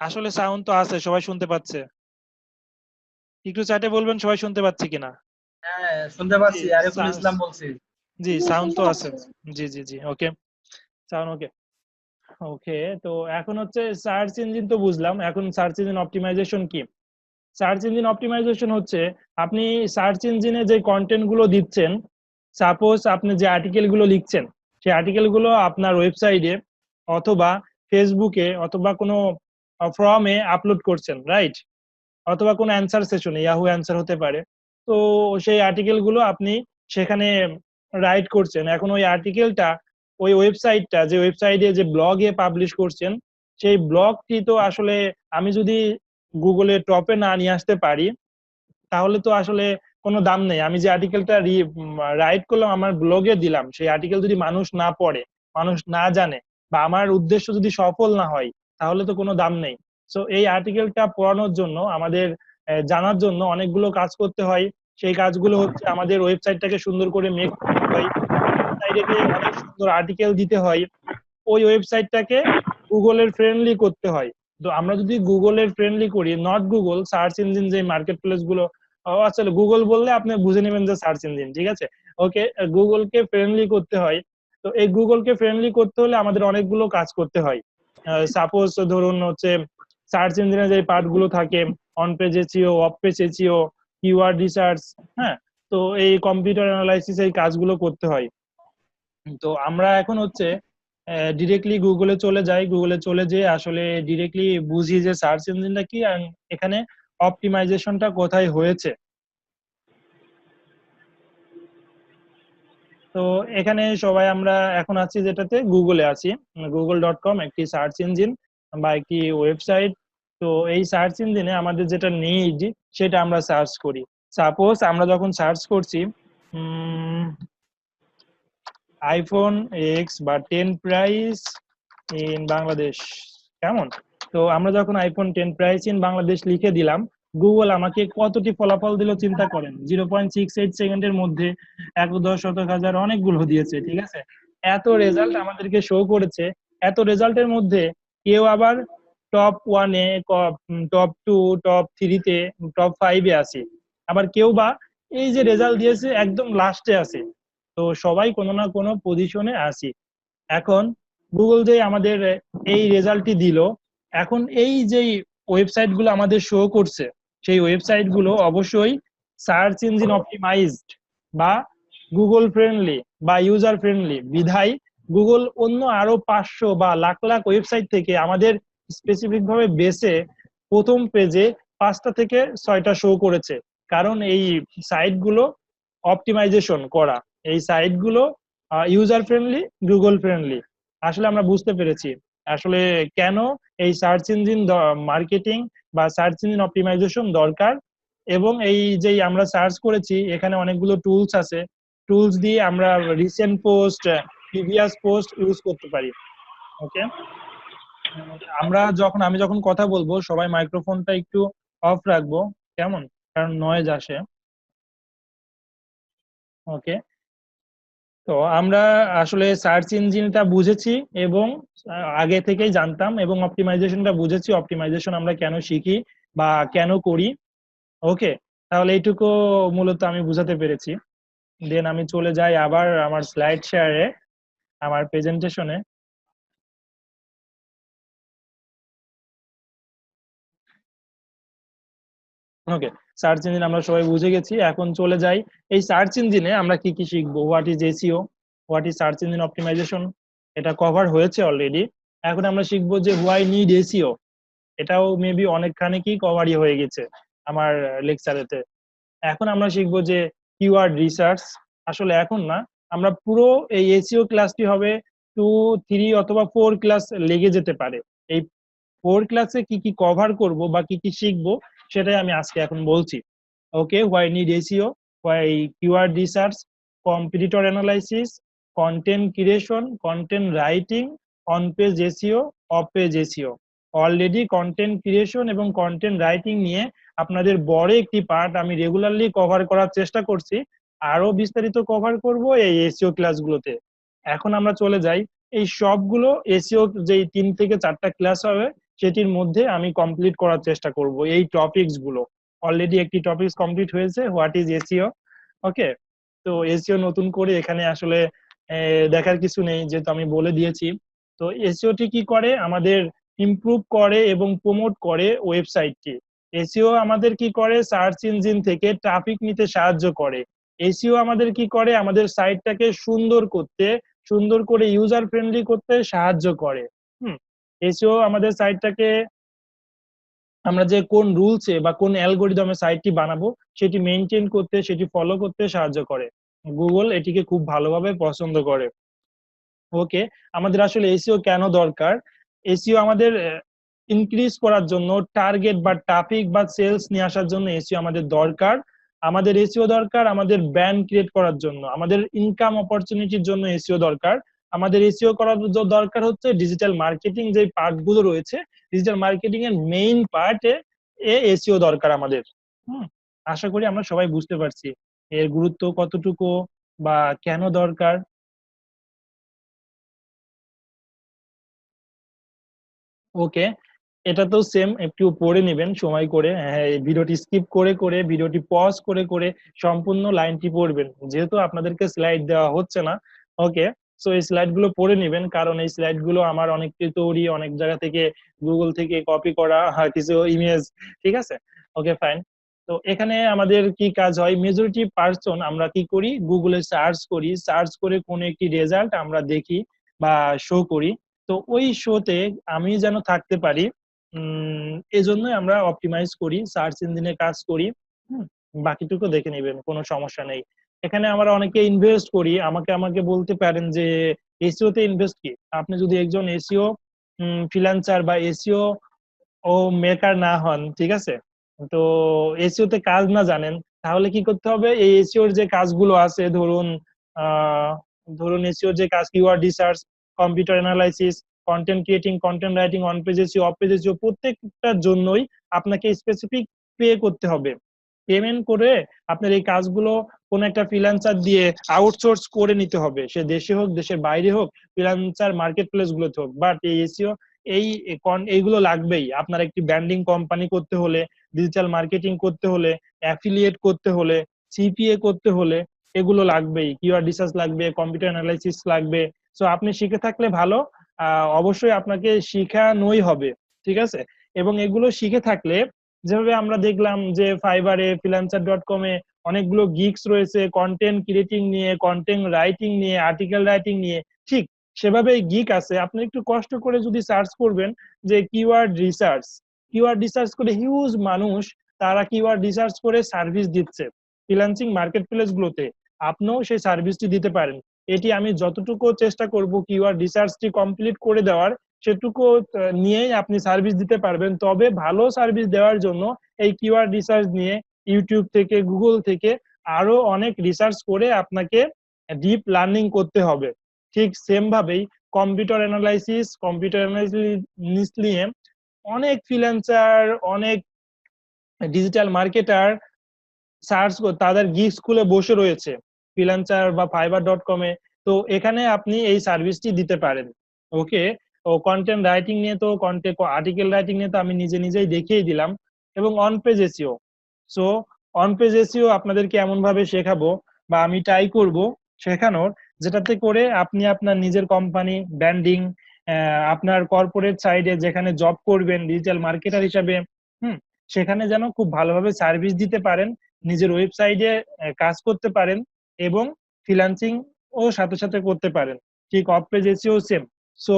আসলে সাউন্ড তো আছে, সবাই শুনতে পাচ্ছে। একটু চ্যাটে বলবেন সবাই শুনতে পাচ্ছে কিনা। হ্যাঁ শুনতে পাচ্ছি, আরিফুল ইসলাম বলছি। জি, জি, সাউন্ড তো শুনতে আছে। পাচ্ছি। জি জি জি, ওকে, সাউন্ড ওকে। ওকে, তো এখন হচ্ছে সার্চ ইঞ্জিন তো বুঝলাম, এখন সার্চ ইঞ্জিন অপটিমাইজেশন কি? সার্চ ইঞ্জিন অপটিমাইজেশন হচ্ছে আপনি সার্চ ইঞ্জিনে যে কন্টেন্ট গুলো দিচ্ছেন, সাপোজ আপনি যে আর্টিকেল গুলো লিখছেন, সেই আর্টিকেল গুলো আপনার ওয়েবসাইটে অথবা ফেসবুকে অথবা কোনো ফর্মে আপলোড করছেন, রাইট? অথবা কোনো অ্যান্সার সেশনে, ইয়াহু অ্যান্সার হতে পারে। তো সেই আর্টিকেল গুলো আপনি সেখানে রাইট করছেন। এখন ওই আর্টিকেলটা, ওই ওয়েবসাইটটা, যে ওয়েবসাইটে যে ব্লগে পাবলিশ করছেন, সেই ব্লগটি তো আসলে আমি যদি গুগলে টপে না নিয়ে আসতে পারি, তাহলে তো আসলে কোনো দাম নেই। আমি যে আর্টিকেলটা রাইট করলাম, আমার ব্লগে দিলাম, সেই আর্টিকেল যদি মানুষ না পড়ে, মানুষ না জানে, বা আমার উদ্দেশ্য যদি সফল না হয়, তাহলে তো কোনো দাম নেই। সো এই আর্টিকেলটা পড়ানোর জন্য আমাদের জানার জন্য অনেকগুলো কাজ করতে হয়। সেই কাজগুলো হচ্ছে আমাদের ওয়েবসাইটটাকে সুন্দর করে মেক করতে হয়, ওয়েবসাইটে অনেক সুন্দর আর্টিকেল দিতে হয়, ওই ওয়েবসাইটটাকে গুগলের ফ্রেন্ডলি করতে হয়। তো আমরা যদি গুগলের ফ্রেন্ডলি করি, নট গুগল, সার্চ ইঞ্জিন যে মার্কেট প্লেস গুলো, আসলে গুগল বললে আপনি বুঝে নেবেন যে সার্চ ইঞ্জিন, ঠিক আছে? ওকে, গুগলকে ফ্রেন্ডলি করতে হয়। তো এই গুগলকে ফ্রেন্ডলি করতে হলে আমাদের অনেকগুলো কাজ করতে হয়। সাপোজ ধরুন হচ্ছে সার্চ ইঞ্জিনে যে পার্ট গুলো থাকে, on page SEO, off page SEO, keyword research, হ্যাঁ, তো এই কম্পিউটার অ্যানালাইসিস এই কাজগুলো করতে হয়। তো আমরা এখন হচ্ছে ডিরেক্টলি গুগলে চলে যাই, গুগলে চলে যেয়ে আসলে ডিরেক্টলি বুঝি যে সার্চ ইঞ্জিনটা কি আর এখানে অপটিমাইজেশনটা কোথায় হয়েছে। তো এখানে সবাই আমরা এখন আছি যেটাতে, গুগলে আছি। google.com একটি সার্চ ইঞ্জিন বা একটি ওয়েবসাইট। তো এই সার্চ ইঞ্জিনে আমাদের যেটা নিড সেটা আমরা সার্চ করি। সাপোজ আমরা যখন সার্চ করছি আইফোন এক্স বা 10 প্রাইস ইন বাংলাদেশ, কেমন? তো আমরা যখন আইফোন 10 প্রাইস ইন বাংলাদেশ লিখে দিলাম, গুগল আমাকে কতটি ফলাফল দিল চিন্তা করেন। 0.68 সেকেন্ডের মধ্যে 1/10,000 অনেকগুলো দিয়েছে, ঠিক আছে? এত রেজাল্ট আমাদেরকে শো করেছে। এত রেজাল্টের মধ্যে কেউ আবার টপ ওয়ানে, টপ টু, টপ থ্রিতে, টপ ফাইভে আছে, আবার কেউ বা এই যে রেজাল্ট দিয়েছে একদম লাস্টে আছে। তো সবাই কোনো না কোনো পজিশনে আছি। এখন গুগল যে আমাদের এই রেজাল্টটি দিল, এখন এই যে ওয়েবসাইট গুলো আমাদের শো করছে, সেই ওয়েবসাইট গুলো অবশ্যই সার্চ ইঞ্জিন অপটিমাইজড বা গুগল ফ্রেন্ডলি বা ইউজার ফ্রেন্ডলি বিধায় গুগল অন্য আরো 500 বা লাখ লাখ ওয়েবসাইট থেকে আমাদের স্পেসিফিক ভাবে বেছে প্রথম পেজে 5টা থেকে 6টা শো করেছে। কারণ এই সাইট গুলো অপটিমাইজেশন করা, এই সাইট গুলো ইউজার ফ্রেন্ডলি, গুগল ফ্রেন্ডলি। আসলে আমরা বুঝতে পেরেছি আসলে কেন এই সার্চ ইঞ্জিন মার্কেটিং বা সার্চ ইঞ্জিন অপটিমাইজেশন দরকার। এবং এই যে আমরা সার্চ করেছি এখানে অনেকগুলো টুলস আছে, টুলস দিয়ে আমরা recent post, previous post use করতে পারি। ওকে, আমি যখন কথা বলবো সবাই মাইক্রোফোনটা একটু অফ রাখবো, কেমন? কারণ নয়েজ আসে। ওকে, তো আমরা আসলে সার্চ ইঞ্জিনটা বুঝেছি এবং আগে থেকেই জানতাম, এবং অপটিমাইজেশনটা বুঝেছি, অপটিমাইজেশন আমরা কেন শিখি বা কেন করি। ওকে, তাহলে এইটুকু মূলত আমি বুঝাতে পেরেছি। দেন আমি চলে যাই আবার আমার স্লাইড শেয়ারে, আমার প্রেজেন্টেশনে। ওকে, সার্চ ইঞ্জিন আমরা সবাই বুঝে গেছি, এখন চলে যাই এই সার্চ ইঞ্জিনে আমরা কি কি শিখবো। What is SEO, what is search engine optimisation, এটা কভার হয়েছে অলরেডি। এখন আমরা শিখবো যে হোয়াই নিড এসইও, এটাও মেবি অনেকখানি কি কভারই হয়ে গেছে আমার লেকচারেতে। এখন আমরা শিখবো যে কিওয়ার্ড রিসার্চ। আসলে এখন না, আমরা পুরো এই এসইও ক্লাসটি হবে 2, 3 অথবা 4 ক্লাস লেগে যেতে পারে। এই 4 ক্লাসে কি কি কভার করব বা কি কি শিখবো সেটাই আমি আজকে এখন বলছি। Okay, why need SEO, why keyword research, competitor analysis, content creation, content writing, on page SEO, off page SEO. Already content creation এবং কন্টেন্ট রাইটিং নিয়ে আপনাদের বড় একটি পার্ট আমি রেগুলারলি কভার করার চেষ্টা করছি, আরো বিস্তারিত কভার করব এই এসইও ক্লাসগুলোতে। এখন আমরা চলে যাই এই সবগুলো এসইও যেই 3 থেকে 4টা ক্লাস হবে সেটির মধ্যে আমি কমপ্লিট করার চেষ্টা করব এই টপিকস গুলো। অলরেডি একটি টপিকস কমপ্লিট হয়েছে, হোয়াট ইজ এসইও। ওকে, তো এসইও নতুন করে এখানে আসলে দেখার কিছু নেই, যেহেতু আমি বলে দিয়েছি। তো এসইওটি কি করে, আমাদের ইমপ্রুভ করে এবং প্রমোট করে ওয়েবসাইটটি। এসইও আমাদের কি করে, সার্চ ইঞ্জিন থেকে ট্রাফিক নিতে সাহায্য করে। এসইও আমাদের কি করে, আমাদের সাইটটাকে সুন্দর করতে, সুন্দর করে ইউজার ফ্রেন্ডলি করতে সাহায্য করে। এসইও আমাদের সাইটটাকে, আমরা যে কোন রুলসে বা কোন অ্যালগোরিদমে সাইটটি বানাবো সেটি মেনটেন করতে, সেটি ফলো করতে সাহায্য করে। গুগল এটিকে খুব ভালোভাবে পছন্দ করে। ওকে, আমাদের আসলে এসইও কেন দরকার? এসইও আমাদের ইনক্রিজ করার জন্য, টার্গেট বা ট্রাফিক বা সেলস নিয়ে আসার জন্য এসইও আমাদের দরকার। আমাদের এসইও দরকার আমাদের ব্র্যান্ড ক্রিয়েট করার জন্য, আমাদের ইনকাম অপরচুনিটির জন্য এসইও দরকার। আমাদের এসইও করার দরকার হচ্ছে ডিজিটাল মার্কেটিং যে পার্ট গুলো রয়েছে, ডিজিটাল মার্কেটিং এর মেইন পার্টে এসইও দরকার আমাদের। আশা করি আমরা সবাই বুঝতে পারছি এর গুরুত্ব কতটুকু বা কেন দরকার। ওকে, এটা তো সেম, একটু পড়ে নেবেন সময় করে। হ্যাঁ, এই ভিডিওটি স্কিপ করে করে, ভিডিওটি পজ করে করে সম্পূর্ণ লাইনটি পড়বেন, যেহেতু আপনাদেরকে স্লাইড দেওয়া হচ্ছে না। ওকে, সো এই স্লাইড গুলো পড়ে নেবেন, কারণ এই স্লাইড গুলো আমার অনেক তৈরি, অনেক জায়গা থেকে গুগল থেকে কপি করা কিছু ইমেজ। ঠিক আছে, ওকে ফাইন। তো এখানে আমাদের কি কাজ হয়, মেজরিটি পার্সন আমরা কি করি, গুগলে সার্চ করি, সার্চ করে কোনো একটি রেজাল্ট আমরা দেখি বা শো করি। তো ওই শোতে আমি যেন থাকতে পারি, এজন্যই আমরা অপটিমাইজ করি, সার্চ ইঞ্জিনে কাজ করি। হুম, বাকিটুকু দেখে নেবেন, কোনো সমস্যা নেই। এখানে আমরা অনেকে ইনভেস্ট করি, আমাকে আমাকে বলতে পারেন যে এসিও তে ইনভেস্ট কি। আপনি যদি একজন এসিও ফ্রিল্যান্সার বা এসিও ও মেকার না হন, ঠিক আছে, তো এসিও তে কাজ না জানেন, তাহলে কি করতে হবে, এই এসিওর যে কাজগুলো আছে, ধরুন আহ ধরুন এসিওর যে কাজ, keyword research, computer analysis, content creating, content writing, on page SEO, of page SEO, প্রত্যেকটার জন্যই আপনাকে স্পেসিফিক পে করতে হবে। পেমেন্ট করে আপনার এই কাজগুলো কোন একটা ফ্রিল্যান্সার দিয়ে আউটসোর্স করে নিতে হবে, সে দেশে হোক দেশের বাইরে হোক, ফ্রিল্যান্সার মার্কেট প্লেস গুলোতে হোক। বাট এই এসিও এই এইগুলো লাগবেই। আপনার একটি ব্র্যান্ডিং কোম্পানি করতে হলে, ডিজিটাল মার্কেটিং করতে হলে, অ্যাফিলিয়েট করতে হলে, সিপিএ করতে হলে এগুলো লাগবেই। কিওয়ার্ড রিসার্চ লাগবে, কম্পিউটার অ্যানালাইসিস লাগবে। সো আপনি শিখে থাকলে ভালো, অবশ্যই আপনাকে শিখানোই হবে, ঠিক আছে। এবং এগুলো শিখে থাকলে, যেভাবে আমরা দেখলাম যে ফাইবারে, ফ্রিল্যান্সার.কমে অনেকগুলো গিগস রয়েছে কন্টেন্ট ক্রিয়েটিং নিয়ে, কন্টেন্ট রাইটিং নিয়ে, আর্টিকেল রাইটিং নিয়ে, ঠিক সেভাবে গিক আছে। আপনি একটু কষ্ট করে যদি সার্চ করবেন যে কিওয়ার্ড রিসার্চ, কিওয়ার্ড রিসার্চ করে হিউজ মানুষ তারা কিওয়ার্ড রিসার্চ করে সার্ভিস দিচ্ছে ফ্রিল্যান্সিং মার্কেট প্লেস গুলোতে, আপনিও সেই সার্ভিসটি দিতে পারেন। এটি আমি যতটুকু চেষ্টা করব কিওয়ার্ড রিসার্চটি কমপ্লিট করে দেওয়ার, সেটুকু নিয়েই আপনি সার্ভিস দিতে পারবেন। তবে ভালো সার্ভিস দেওয়ার জন্য এই কিওয়ার্ড রিসার্চ নিয়ে ইউটিউব থেকে, গুগল থেকে আরো অনেক রিসার্চ করে আপনাকে ডিপ লার্নিং করতে হবে। ঠিক সেম ভাবেই কম্পিউটার অ্যানালাইসিস নিয়ে অনেক ফ্রিল্যান্সার, অনেক ডিজিটাল মার্কেটার সার্চ তাদের গিগ স্কুলে বসে রয়েছে ফ্রিল্যান্সার বা ফাইবার.কমে। তো এখানে আপনি এই সার্ভিসটি দিতে পারেন। ওকে, ও কন্টেন্ট রাইটিং নিয়ে তো, কন্টেন্ট আর্টিকেল রাইটিং নিয়ে তো আমি নিজে নিজেই দেখিয়ে দিলাম। এবং on page SEO, so on page SEO আপনাদেরকে এমন ভাবে শেখাবো বা আমি ট্রাই করব শেখানোর, যেটাতে করে আপনি আপনার নিজের কোম্পানি ব্র্যান্ডিং, আপনার কর্পোরেট সাইডে যেখানে জব করবেন ডিজিটাল মার্কেটার হিসাবে, হুম, সেখানে যেন খুব ভালোভাবে সার্ভিস দিতে পারেন, নিজের ওয়েবসাইটে কাজ করতে পারেন, এবং ফ্রিল্যান্সিং ও সাথে সাথে করতে পারেন। ঠিক of page SEO same. So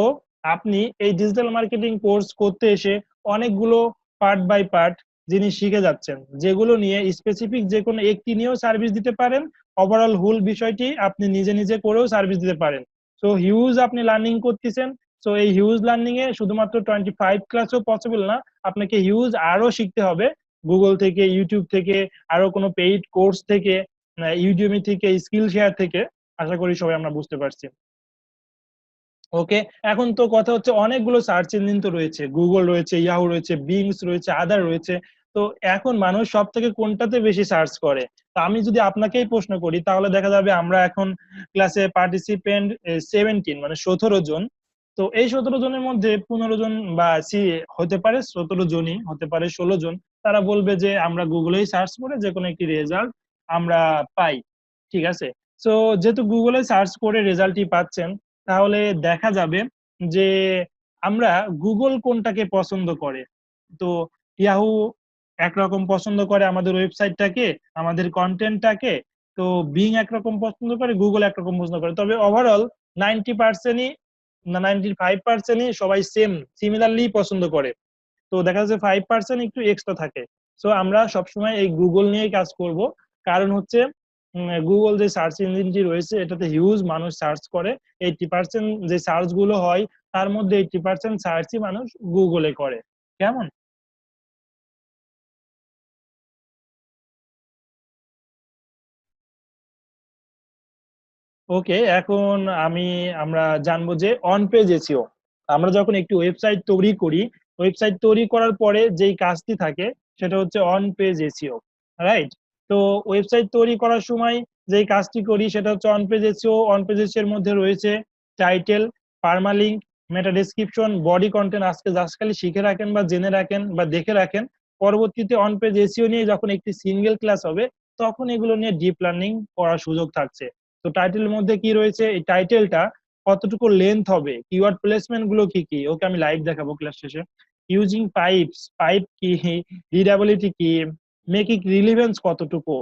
আপনি এই ডিজিটাল মার্কেটিং কোর্স করতে এসে অনেকগুলো পার্ট বাই পার্ট জিনিস শিখে যাচ্ছেন, যেগুলো নিয়ে স্পেসিফিক যে কোনো একটি নিয়েও সার্ভিস দিতে পারেন। ওভারঅল হুল বিষয়টি আপনি নিজে নিজে করেও সার্ভিস দিতে পারেন। সো হিউজ আপনি লার্নিং করতেছেন। সো এই হিউজ লার্নিং এ শুধুমাত্র 25 ক্লাসও পসিবল না, আপনাকে হিউজ আরো শিখতে হবে, গুগল থেকে, ইউটিউব থেকে, আরো কোনো পেইড কোর্স থেকে, ইউডিমি থেকে, স্কিল শেয়ার থেকে। আশা করি সবাই আমরা বুঝতে পারছি। ওকে, এখন তো কথা হচ্ছে অনেকগুলো সার্চ ইঞ্জিন তো রয়েছে, গুগল রয়েছে, ইয়াহু রয়েছে, বিংস রয়েছে, আদার রয়েছে। তো এখন মানুষ সব থেকে কোনটাতে বেশি সার্চ করে? তো আমি যদি আপনাকেই প্রশ্ন করি, তাহলে দেখা যাবে আমরা এখন ক্লাসে পার্টিসিপেন্ট 17, মানে 17 জন। তো এই 17 জনের মধ্যে 15 জন বা হতে পারে, 17 জনই হতে পারে, 16 জন তারা বলবে যে আমরা গুগলেই সার্চ করে যে কোনো একটি রেজাল্ট আমরা পাই। ঠিক আছে, সো যেহেতু গুগলে সার্চ করে রেজাল্টটি পাচ্ছেন, তাহলে দেখা যাবে যে আমরা গুগল কোনটাকে পছন্দ করে। তো ইয়াহু একরকম পছন্দ করে আমাদের ওয়েবসাইটটাকে, আমাদের কন্টেন্টটাকে। তো বিং একরকম পছন্দ করে, গুগল একরকম পছন্দ করে। তবে ওভারঅল 90%ই, না 95%ই সবাই সিমিলারলি পছন্দ করে। তো দেখা যাচ্ছে 5% একটু এক্সট্রা থাকে। সো আমরা সবসময় এই গুগল নিয়েই কাজ করব। কারণ হচ্ছে গুগল যে সার্চ ইঞ্জিনটি রয়েছে এটাতে হিউজ মানুষ সার্চ করে। 80% যে সার্চ গুলো হয় তার মধ্যে 80% সার্চই মানুষ গুগলে করে। কেমন? ওকে, এখন আমরা জানবো যে অন পেজ এসইও। আমরা যখন একটি ওয়েবসাইট তৈরি করি, ওয়েবসাইট তৈরি করার পরে যেই কাজটি থাকে সেটা হচ্ছে অন পেজ এসইও, রাইট? তো ওয়েবসাইট তৈরি করার সময় যেই কাজটি করি সেটা হচ্ছে on page SEO. On page SEO এর মধ্যে রয়েছে title, permalink, meta description, body content আজকে জাস্ট খালি শিখে রাখেন বা জেনে রাখেন বা দেখে রাখেন, পরবর্তীতে অন পেজ এসইও নিয়ে যখন একটি সিঙ্গেল ক্লাস হবে তখন এগুলো নিয়ে ডিপ লার্নিং করার সুযোগ থাকছে। তো টাইটেলের মধ্যে কি রয়েছে, এই টাইটেলটা কতটুকু লেন্থ হবে, কিওয়ার্ড প্লেসমেন্ট গুলো কি কি, ওকে আমি লাইভ দেখাবো ক্লাস শেষে। ইউজিং পাইপস, পাইপ কি, রিডাবিলিটি কি, মেকিং রিলিভেন্স কতটুকু,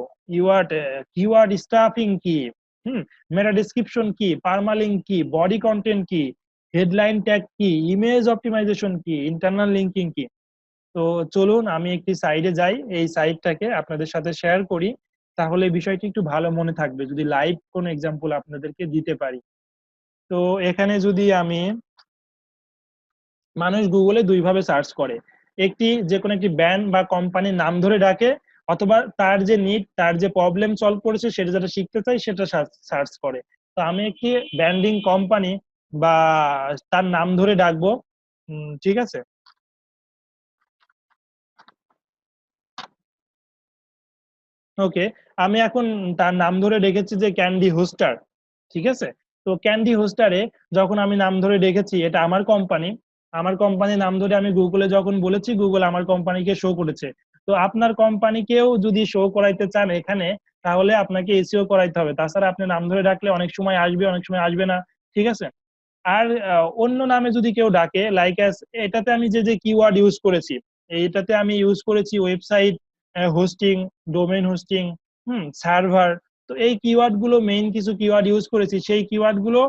কিওয়ার্ড স্টাফিং কি, মেটা ডেসক্রিপশন কি, পারমালিঙ্ক কি, বডি কন্টেন্ট কি, হেডলাইন ট্যাগ কি, ইমেজ অপটিমাইজেশন কি, ইন্টারনাল লিঙ্কিং কি। তো চলুন আমি একটি সাইডে যাই, এই সাইটটাকে আপনাদের সাথে শেয়ার করি, তাহলে বিষয়টি একটু ভালো মনে থাকবে যদি লাইভ কোন এক্সাম্পল আপনাদেরকে দিতে পারি। তো এখানে যদি আমি, মানুষ গুগলে দুই ভাবে সার্চ করে, একটি যে কোনো একটি ব্র্যান্ড বা কোম্পানির নাম ধরে ডাকে, অথবা তার যে নিড, তার যে প্রবলেম সলভ করেছে সেটা যেটা শিখতে চাই সেটা সার্চ করে। তো আমি একটি ব্র্যান্ডিং কোম্পানি বা তার নাম ধরে ডাকবো, ঠিক আছে। ওকে, আমি এখন তার নাম ধরে ডেকেছি যে ক্যান্ডি হোস্টার, ঠিক আছে। তো ক্যান্ডি হোস্টারে যখন আমি নাম ধরে ডেকেছি, এটা আমার কোম্পানি, আমার কোম্পানির নাম ধরে আমি গুগলে যখন বলেছি, গুগল আমার কোম্পানিকে শো করেছে। তো আপনার কোম্পানিকেও যদি শো করাইতে চান এখানে, তাহলে আপনাকে এসইও করাইতে হবে, তাছাড়া আপনি নাম ধরে ডাকলে অনেক সময় আসবে, অনেক সময় আসবে না, ঠিক আছে। আর অন্য নামে যদি কেউ ডাকে, লাইক এটাতে আমি যে যে কিওয়ার্ড ইউজ করেছি, এইটাতে আমি ইউজ করেছি website hosting, domain hosting, server. তো এই কিওয়ার্ড গুলো, মেইন কিছু কিওয়ার্ড ইউজ করেছি, সেই কিওয়ার্ড গুলো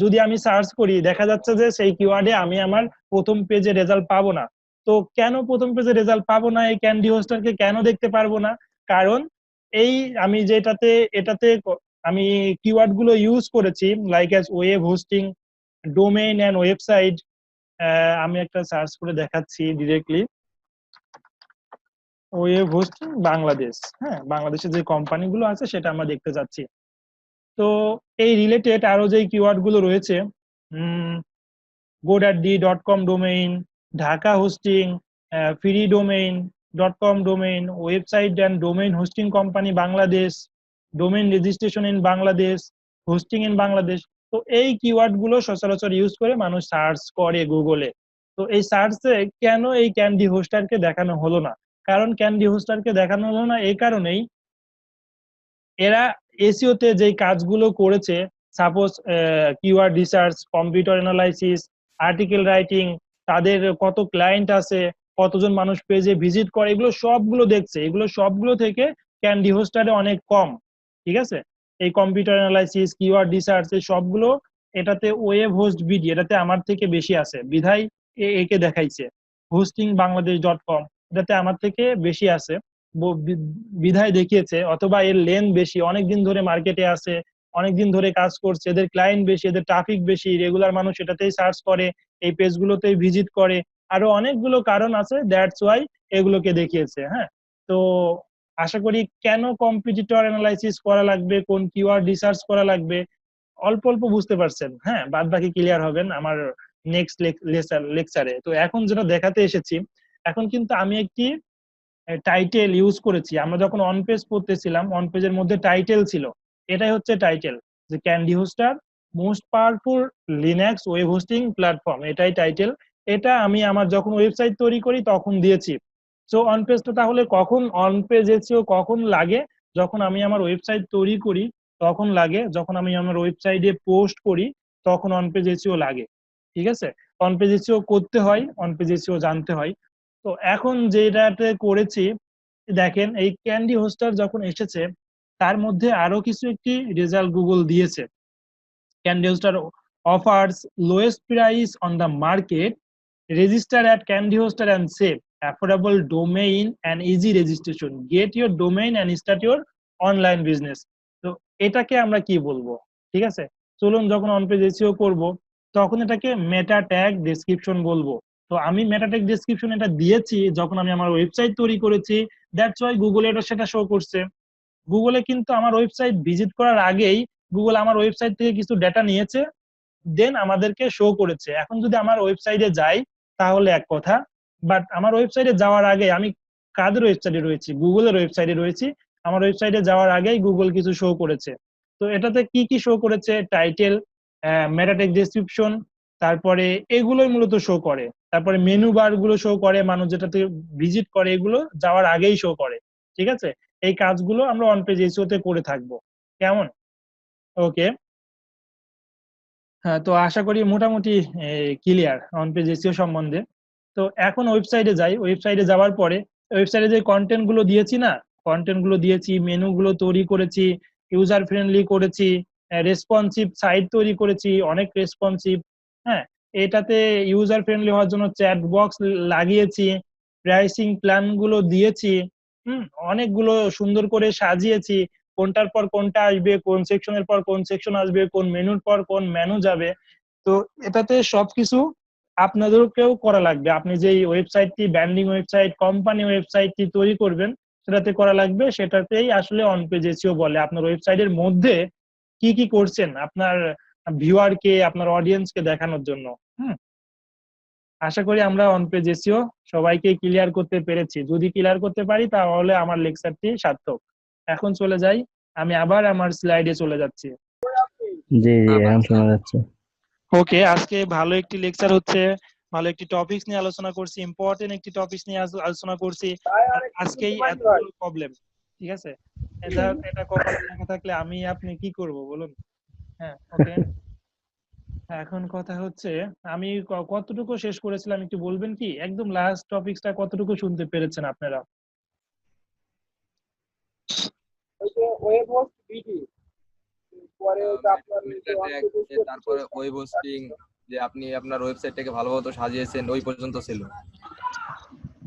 যদি আমি সার্চ করি, দেখা যাচ্ছে যে সেই কিওয়ার্ডে আমি আমার প্রথম পেজে রেজাল্ট পাবো না। তো কেন প্রথম পেজে রেজাল্ট পাবো না, এই ক্যান্ডি হোস্টারকে কেন দেখতে পারবো না? কারণ এই আমি যেটাতে, এটাতে আমি কিওয়ার্ড গুলো ইউজ করেছি, like as web hosting, domain and website. আমি একটা সার্চ করে দেখাচ্ছি ডিরেক্টলি, ওয়েব হোস্টিং বাংলাদেশ, হ্যাঁ, বাংলাদেশে যে কোম্পানিগুলো আছে সেটা আমরা দেখতে যাচ্ছি। তো এই রিলেটেড আরো যে কিওয়ার্ড গুলো রয়েছে, godaddy.com domain, Dhaka hosting, free domain, .com domain, website and domain hosting company Bangladesh, domain registration in Bangladesh, hosting in Bangladesh. তো এই কিওয়ার্ড গুলো সচরাচর ইউজ করে মানুষ সার্চ করে গুগলে। তো এই সার্চে কেন এই ক্যান্ডি হোস্টারকে দেখানো হলো না? কারণ ক্যান্ডি হোস্টারকে দেখানো হলো না এই কারণেই, এরা এসইও তে যে কাজগুলো করেছে, suppose keyword research, computer analysis, article writing, তাদের কত ক্লায়েন্ট আছে, কতজন মানুষ পেজে ভিজিট করে, এগুলো সবগুলো দেখছে, এগুলো সবগুলো থেকে ক্যান্ডি হোস্টারে অনেক কম, ঠিক আছে। এই কম্পিউটার অ্যানালাইসিস, কিওয়ার্ড রিসার্চ, এই সবগুলো এটাতে ওয়েব হোস্ট বিডি, এটাতে আমার থেকে বেশি আছে, বিধায় একে দেখাইছে। হোস্টিং বাংলাদেশ.com, এটাতে আমার থেকে বেশি আছে বিধায় দেখিয়েছে, অথবা এর লেন বেশি, অনেকদিন ধরে মার্কেটে আছে, অনেকদিন ধরে কাজ করছে, এদের ক্লায়েন্ট বেশি, এদের ট্রাফিক বেশি, রেগুলার মানুষ এটাতেই সার্চ করে, এই পেজগুলোতেই ভিজিট করে, আরো অনেকগুলো কারণ আছে, দ্যাটস ওয়াই এগুলোকে দেখিয়েছে। হ্যাঁ, তো আশা করি কেন কম্পিটিটর অ্যানালাইসিস করা লাগবে, কোন কিওয়ার্ড রিসার্চ করা লাগবে, অল্প অল্প বুঝতে পারছেন। হ্যাঁ, বাদ বাকি ক্লিয়ার হবেন আমার নেক্সট লেকচারে। তো এখন যেটা দেখাতে এসেছি, এখন কিন্তু আমি একটি টাইটেল ইউজ করেছি। আমরা যখন অন পেজ পড়তেছিলাম, অন পেজের মধ্যে টাইটেল ছিল, এটাই হচ্ছে টাইটেল, যে Candy Hoster most powerful Linux web hosting platform, এটাই টাইটেল। এটা আমি আমার যখন ওয়েবসাইট তৈরি করি তখন দিয়েছি। সো অন পেজটা তাহলে কখন, অন পেজ এসইও কখন লাগে? যখন আমি আমার ওয়েবসাইট তৈরি করি তখন লাগে, যখন আমি আমার ওয়েবসাইটে পোস্ট করি তখন অন পেজ এসইও লাগে, ঠিক আছে। অন পেজ এসইও করতে হয়, অন পেজ এসইও জানতে হয়। তো এখন যেটাতে করেছি, দেখেন এই ক্যান্ডি হোস্টার যখন এসেছে, তার মধ্যে আরো কিছু একটি রেজাল্ট গুগল দিয়েছে। Candy Hoster offers lowest price on the market, register at Candy Hoster and save affordable domain and easy registration, get your domain and start your online business. তো এটাকে আমরা কি বলবো, ঠিক আছে। চলুন যখন অন পেজ এসইও করবো তখন এটাকে মেটা ট্যাগ ডেসক্রিপশন বলবো। তো আমি মেটা ট্যাগ ডেসক্রিপশন এটা দিয়েছি যখন আমি আমার ওয়েবসাইট তৈরি করেছি, দ্যাটস ওয়াই গুগল এটা সেটা শো করছে। গুগলে কিন্তু আমার ওয়েবসাইট ভিজিট করার আগেই গুগল আমার ওয়েবসাইট থেকে কিছু ডেটা নিয়েছে, দেন আমাদেরকে শো করেছে। এখন যদি আমার ওয়েবসাইটে যাই তাহলে এক কথা, বাট আমার ওয়েবসাইটে যাওয়ার আগে আমি কাদের ওয়েবসাইটে রয়েছি? গুগলের ওয়েবসাইটে রয়েছি। আমার ওয়েবসাইটে যাওয়ার আগেই গুগল কিছু শো করেছে। তো এটাতে কি কি শো করেছে? টাইটেল, মেটা ট্যাগ ডেসক্রিপশন, তারপরে এগুলোই মূলত শো করে। তারপরে মেনু বার গুলো শো করে, মানুষ যেটাতে ভিজিট করে এগুলো যাওয়ার আগেই শো করে। ঠিক আছে, এই কাজগুলো আমরা অন পেজ এসইও তে করে থাকবো। কেমন? ওকে। হ্যাঁ, তো আশা করি মোটামুটি ক্লিয়ার অন পেজ এসইও সম্বন্ধে। তো এখন ওয়েবসাইটে যাই। ওয়েবসাইটে যাওয়ার পরে ওয়েবসাইটে যে কন্টেন্ট গুলো দিয়েছি না, কন্টেন্ট গুলো দিয়েছি, মেনু গুলো তৈরি করেছি, ইউজার ফ্রেন্ডলি করেছি, রেসপন্সিভ সাইট তৈরি করেছি, অনেক রেসপন্সিভ। হ্যাঁ, এটাতে ইউজার ফ্রেন্ডলি হওয়ার জন্য চ্যাট বক্স লাগিয়েছি, প্রাইসিং প্ল্যান গুলো দিয়েছি, অনেকগুলো সুন্দর করে সাজিয়েছি, কোনটার পর কোনটা আসবে, কোন সেকশনের পর কোন সেকশন আসবে, কোন মেনুর পর কোন মেনু যাবে। তো এটাতে সবকিছু আপনাদেরকেও করা লাগবে। আপনি যে ওয়েবসাইটটি ব্র্যান্ডিং ওয়েবসাইট, কোম্পানি ওয়েবসাইটটি তৈরি করবেন, সেটাতে করা লাগবে। সেটাতেই আসলে অন পেজ এসইও বলে। আপনার ওয়েবসাইটের মধ্যে কি কি করছেন আপনার ভিউয়ারকে, আপনার অডিয়েন্সকে দেখানোর জন্য। হুম, আশা করি আমরা অন পেজ এসইও সবাইকে ক্লিয়ার করতে পেরেছি। যদি ক্লিয়ার করতে পারি তাহলে আমার লেকচারটি সার্থক। এখন চলে যাই, আমি আবার আমার স্লাইডে চলে যাচ্ছি। জি জি, এখন শোনা যাচ্ছে। ওকে, আজকে ভালো একটি লেকচার হচ্ছে, ভালো একটি টপিকস নিয়ে আলোচনা করছি, ইম্পর্টেন্ট একটি টপিকস নিয়ে আলোচনা করছি। আর আজকেই এতগুলো প্রবলেম। ঠিক আছে, এটা কপালে লেখা থাকলে আমি আপনি কি করব বলুন? হ্যাঁ, ওকে। এখন কথা হচ্ছে আমি কতটুকু শেষ করেছিলাম একটু বলবেন কি? একদম লাস্ট টপিকসটা কতটুকু শুনতে পেরেছেন আপনারা? তারপরে ওয়েব হোস্টিং, যে আপনি আপনার ওয়েবসাইটটাকে ভালোমতো সাজিয়েছেন, ওই পর্যন্ত ছিল।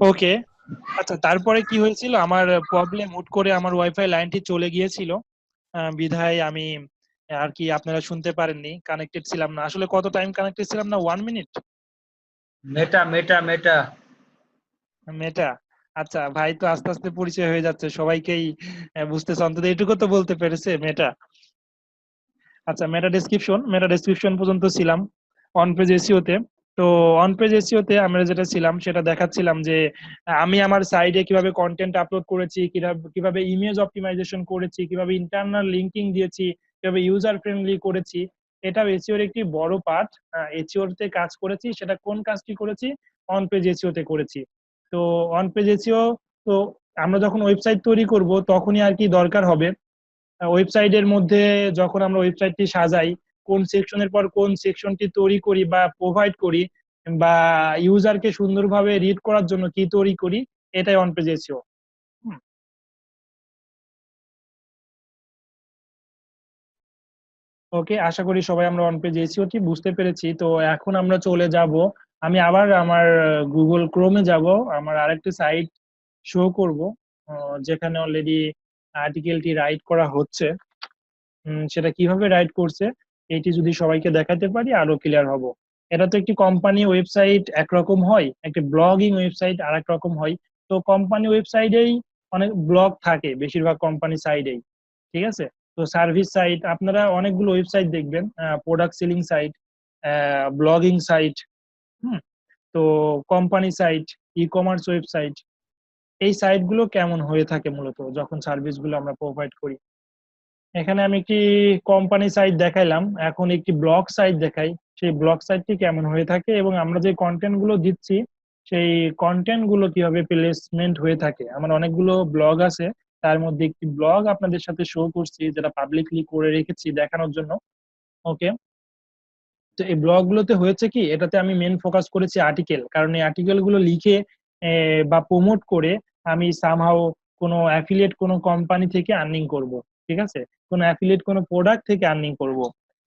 ওকে, আচ্ছা, তারপরে কি হয়েছিল, আমার প্রবলেম হুট করে আমার ওয়াইফাই লাইনটি চলে গিয়েছিল, বিধায় আমি আর কি আপনারা শুনতে পারেননি, কানেক্টেড ছিলাম না। আসলে কত টাইম কানেক্টেড ছিলাম না? 1 মিনিট। মেটা মেটা মেটা মেটা। আচ্ছা ভাই, তো আস্তে আস্তে পরিচয় হয়ে যাচ্ছে সবাইকেই, বুঝতেছে, অন্তত এটুকু তো বলতে পেরেছে মেটা। আচ্ছা, মেটা ডেসক্রিপশন পর্যন্ত ছিলাম অন পেজ এসইও তে। তো অন পেজ এসইও তে আমরা যেটা ছিলাম সেটা দেখাচ্ছিলাম যে আমি আমার সাইডে কিভাবে কন্টেন্ট আপলোড করেছি, কিভাবে ইমেজ অপটিমাইজেশন করেছি, কিভাবে ইন্টারনাল লিঙ্কিং দিয়েছি, কিভাবে ইউজার ফ্রেন্ডলি করেছি। এটাও এসইওর একটি বড় পার্ট। এসইওর তে কাজ করেছি, সেটা কোন কাজটি করেছি? অন পেজ এসইও তে করেছি। তো অন পেজ এসইও, তো আমরা যখন ওয়েবসাইট তৈরি করব তখনই আর কি দরকার হবে ওয়েবসাইটের মধ্যে, যখন আমরা ওয়েবসাইটটি সাজাই, কোন সেকশনের পর কোন সেকশনটি তৈরি করি বা প্রোভাইড করি, বা ইউজারকে সুন্দরভাবে রিড করার জন্য কি তৈরি করি, এটাই অন পেজ এসইও। ওকে, আশা করি সবাই আমরা অন পেজ এসইও টি বুঝতে পেরেছি। তো এখন আমরা চলে যাব, আমি আবার আমার গুগল ক্রোমে যাব, আমার আরেকটি সাইট শো করব, যেখানে অলরেডি আর্টিকেলটি রাইট করা হচ্ছে। সেটা কিভাবে রাইট করছে এটি যদি সবাইকে দেখাতে পারি আরো ক্লিয়ার হব। এটা তো একটি কোম্পানি ওয়েবসাইট একরকম হয়, একটি ব্লগিং ওয়েবসাইট আর এক রকম হয়। তো কোম্পানি ওয়েবসাইটেই অনেক ব্লগ থাকে, বেশিরভাগ কোম্পানি সাইডেই। ঠিক আছে, তো সার্ভিস সাইট আপনারা অনেকগুলো ওয়েবসাইট দেখবেন, product selling site, blogging site, hmm, তো company site, e commerce website. এই সাইটগুলো কেমন হয়ে থাকে মূলত যখন সার্ভিসগুলো আমরা প্রোভাইড করি। এখানে আমি একটি কোম্পানি সাইট দেখাইলাম, এখন একটি ব্লগ সাইট দেখাই, সেই ব্লগ সাইটটি কেমন হয়ে থাকে এবং আমরা যে কন্টেন্ট গুলো দিচ্ছি সেই কন্টেন্ট গুলো কিভাবে প্লেসমেন্ট হয়ে থাকে। আমার অনেকগুলো ব্লগ আছে, তার মধ্যে একটি ব্লগ আপনাদের সাথে শো করছি, যেটা পাবলিকলি করে রেখেছি দেখানোর জন্য। ওকে, তো এই ব্লগ গুলোতে হয়েছে কি, এটাতে আমি মেন ফোকাস করেছি আর্টিকেল, কারণ এই আর্টিকেল গুলো লিখে বা প্রমোট করে আমি সামহাও কোনো অ্যাফিলিয়েট কোনো কোম্পানি থেকে আর্নিং করব। ঠিক আছে, কোনো অ্যাফিলিয়েট কোনো প্রোডাক্ট থেকে আর্নিং করব।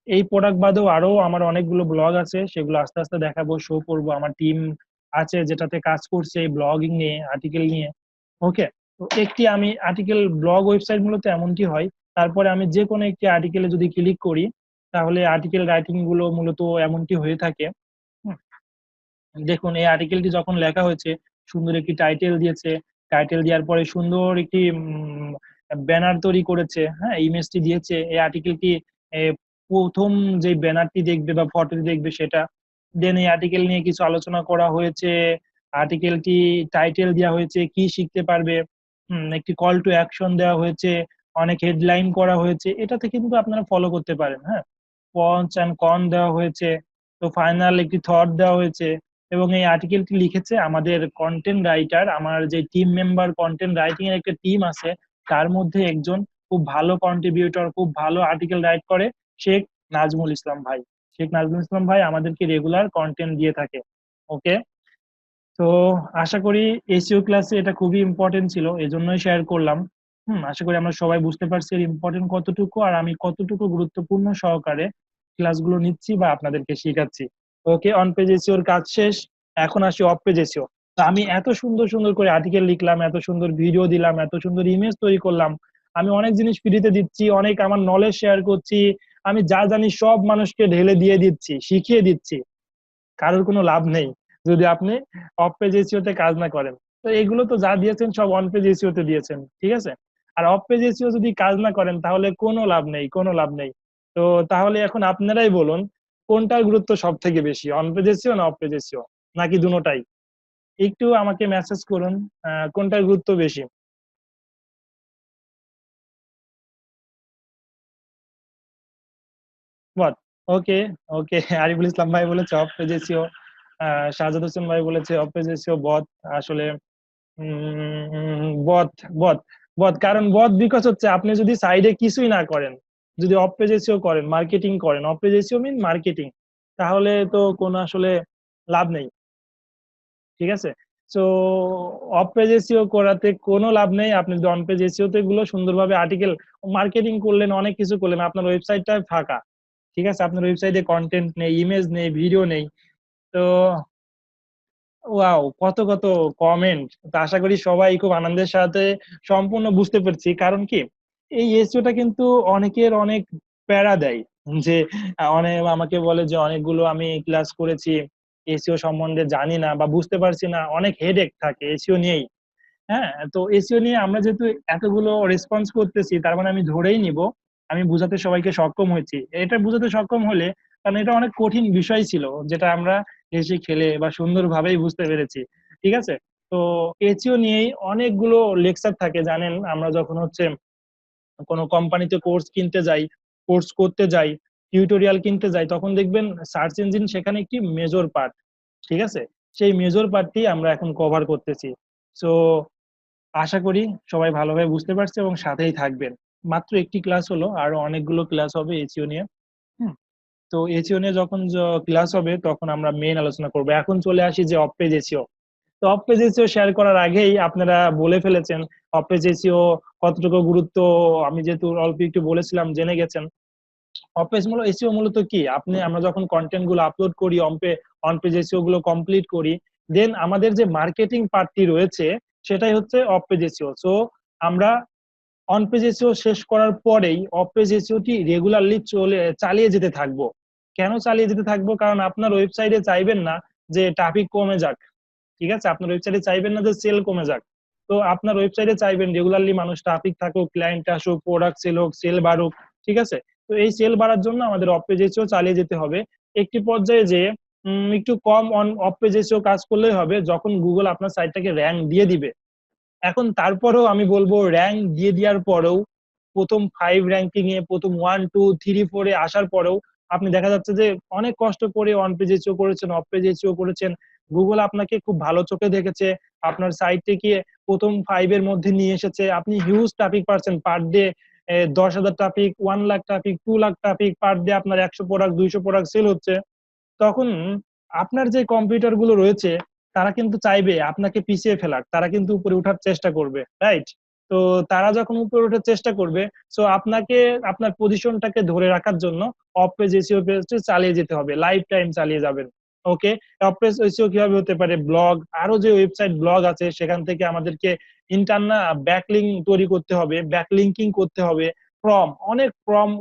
এই প্রোডাক্ট বাদেও আরো আমার অনেকগুলো ব্লগ আছে, সেগুলো আস্তে আস্তে দেখাবো, শো করবো। আমার টিম আছে যেটাতে কাজ করছে এই ব্লগিং নিয়ে, আর্টিকেল নিয়ে। ওকে, তো একটি আমি আর্টিকেল ব্লগ ওয়েবসাইট মূলত এমনটি হয়, তারপরে আমি যে কোনো একটি আর্টিকেলে যদি ক্লিক করি তাহলে আর্টিকেল রাইটিং গুলো মূলত এমনটি হয়ে থাকে। হুম, দেখুন এই আর্টিকেলটি যখন লেখা হয়েছে, সুন্দর একটি টাইটেল দিয়েছে, টাইটেল দেওয়ার পরে সুন্দর একটি ব্যানার তৈরি করেছে, হ্যাঁ, ইমেজটি দিয়েছে। এই আর্টিকেলটি প্রথম যে ব্যানারটি দেখবে বা ফটোটি দেখবে সেটা, দেন এই আর্টিকেল নিয়ে কিছু আলোচনা করা হয়েছে, আর্টিকেলটি টাইটেল দেওয়া হয়েছে কি শিখতে পারবে, একটি কল টু অ্যাকশন দেওয়া হয়েছে, অনেক হেডলাইন করা হয়েছে। এটাতে কিন্তু আপনারা ফলো করতে পারেন। হ্যাঁ, পঞ্চ অ্যান্ড কন দেওয়া হয়েছে, তো ফাইনাল একটি থট দেওয়া হয়েছে, এবং এই আর্টিকেলটি লিখেছে আমাদের কন্টেন্ট রাইটার, আমার যে টিম মেম্বার কন্টেন্ট রাইটিং এর একটা টিম আছে, তার মধ্যে একজন খুব ভালো কন্ট্রিবিউটর, খুব ভালো আর্টিকেল রাইট করে, শেখ নাজমুল ইসলাম ভাই। শেখ নাজমুল ইসলাম ভাই আমাদেরকে রেগুলার কন্টেন্ট দিয়ে থাকে। ওকে, তো আশা করি এসইও ক্লাসে এটা খুবই ইম্পর্টেন্ট ছিল, এজন্যই শেয়ার করলাম। আশা করি আমরা সবাই বুঝতে পারছি এর ইম্পর্টেন্ট কতটুকু, আর আমি কতটুকু গুরুত্বপূর্ণ সহকারে ক্লাসগুলো নিচ্ছি বা আপনাদেরকে শেখাচ্ছি। ওকে, অন পেজ এসইওর কাজ শেষ, এখন আসি অফ পেজ এসইও। তো আমি এত সুন্দর সুন্দর করে আর্টিকেল লিখলাম, এত সুন্দর ভিডিও দিলাম, এত সুন্দর ইমেজ তৈরি করলাম, আমি অনেক জিনিস ফ্রিতে দিচ্ছি, অনেক আমার নলেজ শেয়ার করছি, আমি যা জানি সব মানুষকে ঢেলে দিয়ে দিচ্ছি, শিখিয়ে দিচ্ছি, কারোর কোনো লাভ নেই যদি আপনি অফ পেজ এসইও তে কাজ না করেন। তো এগুলো তো যা দিয়েছেন সব অন পেজ এসইও তে দিয়েছেন, ঠিক আছে? আর অফ পেজ এসইও যদি কাজ না করেন তাহলে কোনো লাভ নেই, কোনো লাভ নেই। তো তাহলে এখন আপনারাই বলুন কোনটার গুরুত্ব সব থেকে বেশি, অন পেজ এসইও না অফ পেজ এসইও, নাকি দুটোটাই? একটু আমাকে মেসেজ করুন কোনটার গুরুত্ব বেশি। বাট ওকে, ওকে, আরিফুল ইসলাম ভাই বলেছে off page SEO, Shahzad Hossain ভাই বলেছে অফ পেজ এসইও বট। আসলে বথ বথ বথ, কারণ বথ বিকজ হচ্ছে আপনি যদি সাইডে কিছুই না করেন, যদি অফ পেজ এসইও করেন, মার্কেটিং করেন, off page SEO mean marketing, তাহলে তো কোনো আসলে লাভ নেই, ঠিক আছে? সো অফ পেজ এসইও করাতে কোনো লাভ নেই, আপনি যদি অন পেজ এসইও তে গুলো সুন্দরভাবে আর্টিকেল মার্কেটিং করলেন, অনেক কিছু করলেন, আপনার ওয়েবসাইটটা ফাঁকা, ঠিক আছে? আপনার ওয়েবসাইটে কন্টেন্ট নেই, ইমেজ নেই, ভিডিও নেই। তো ওয়াও, কত কত কমেন্ট! তো আশা করি সবাই খুব আনন্দের সাথে সম্পূর্ণ বুঝতে পেরেছি। কারণ কি, এই এসইওটা কিন্তু অনেকের অনেক প্যারা দেয়, যে অনেক আমাকে বলে যে অনেকগুলো আমি ক্লাস করেছি, এসইও সম্বন্ধে জানি না বা বুঝতে পারছি না, অনেক হেডেক থাকে এসইও নিয়েই। হ্যাঁ, তো এসইও নিয়ে আমরা যেহেতু এতগুলো রেসপন্স করতেছি, তার মানে আমি ধরেই নিব আমি বুঝাতে সবাইকে সক্ষম হয়েছি। এটা বুঝাতে সক্ষম হলে, কারণ এটা অনেক কঠিন বিষয় ছিল, যেটা আমরা হেসে খেলে বা সুন্দরভাবেই বুঝতে পেরেছি, ঠিক আছে? তো এসইও নিয়েই অনেকগুলো লেকচার থাকে, জানেন আমরা যখন হচ্ছে কোনো কোম্পানিতে কোর্স কিনতে যাই, কোর্স করতে যাই, টিউটোরিয়াল কিনতে যাই, তখন দেখবেন সার্চ ইঞ্জিন সেখানে একটি মেজর পার্ট, ঠিক আছে? সেই মেজর পার্টটি আমরা এখন কভার করতেছি। সো আশা করি সবাই ভালোভাবে বুঝতে পারছে এবং সাথেই থাকবেন। মাত্র একটি ক্লাস হলো, আরো অনেকগুলো ক্লাস হবে এসইও নিয়ে। হুম, তো এসইও নিয়ে যখন ক্লাস হবে তখন আমরা মেইন আলোচনা করব। এখন চলে আসি যে অফ পেজ এসইও। তো অফ পেজ এসইও শেয়ার করার আগেই আপনারা বলে ফেলেছেন অফ পেজ এসইও কতটুকু গুরুত্ব, আমি যেহেতু অল্প একটু বলেছিলাম জেনে গেছেন। অফ পেজ মূলত এসইও মূলত কি, আমরা যখন কন্টেন্ট গুলো আপলোড করি, অন পেজ এসইও গুলো কমপ্লিট করি, দেন আমাদের যে মার্কেটিং পার্টটি রয়েছে সেটাই হচ্ছে অফ পেজ এসইও। সো আমরা অন পেজ এসইও শেষ করার পরেই of page SEO T regularly চালিয়ে যেতে থাকবো। কেন চালিয়ে যেতে থাকবো? কারণ আপনার ওয়েবসাইটে চাইবেন না যে ট্রাফিক কমে যাক, ঠিক আছে? আপনার ওয়েবসাইটে চাইবেন না যে সেল কমে যাক। তো আপনার ওয়েবসাইটে চাইবেন রেগুলারলি মানুষ ট্রাফিক থাকুক, ক্লায়েন্ট আসুক, প্রোডাক্ট সেল হোক, সেল বাড়ুক, ঠিক আছে? তো এই সেল বাড়ার জন্য আমাদের অফ পেজ এসইও চালিয়ে যেতে হবে। একটি পর্যায়ে যে একটু কম অফ পেজ এসইও কাজ করলেই হবে, যখন গুগল আপনার সাইটটাকে র্যাঙ্ক দিয়ে দিবে। এখন তারপরেও আমি বলবো, র্যাঙ্ক দিয়ে দেওয়ার পরেও, প্রথম 5 র্যাঙ্কিং এ, প্রথম 1 2 3 4 এ আসার পরেও আপনি দেখা যাচ্ছে যে অনেক কষ্ট করে অন পেজ এসইও করেছেন, অফ পেজ এসইও করেছেন, গুগল আপনাকে খুব ভালো চোখে দেখেছে, আপনার সাইটটিকে প্রথম 5 এর মধ্যে নিয়ে এসেছে, আপনি হিউজ ট্রাফিক পাচ্ছেন per day, 10,000 traffic, 1 lakh traffic, 2 lakh traffic per day, আপনার 100 প্রোডাক্ট 200 প্রোডাক্ট সেল হচ্ছে। তখন আপনার যে কম্পিউটার গুলো রয়েছে তারা কিন্তু চাইবে আপনাকে পিছিয়ে ফেলার, তারা কিন্তু উপরে উঠার চেষ্টা করবে, রাইট? তো তারা যখন উপরে ওঠার চেষ্টা করবে, সো আপনাকে আপনার পজিশনটাকে ধরে রাখার জন্য অফ পেজ এসইও পেজটি চালিয়ে যেতে হবে, লাইফ টাইম চালিয়ে যাবেন। ওকে, অফ পেজ এসইও কিভাবে হতে পারে? ব্লগ, আরো যে ওয়েবসাইট ব্লগ আছে সেখান থেকে আমাদেরকে ইন্টারনাল ব্যাকলিঙ্ক তৈরি করতে হবে, ব্যাকলিঙ্কিং করতে হবে, অনেক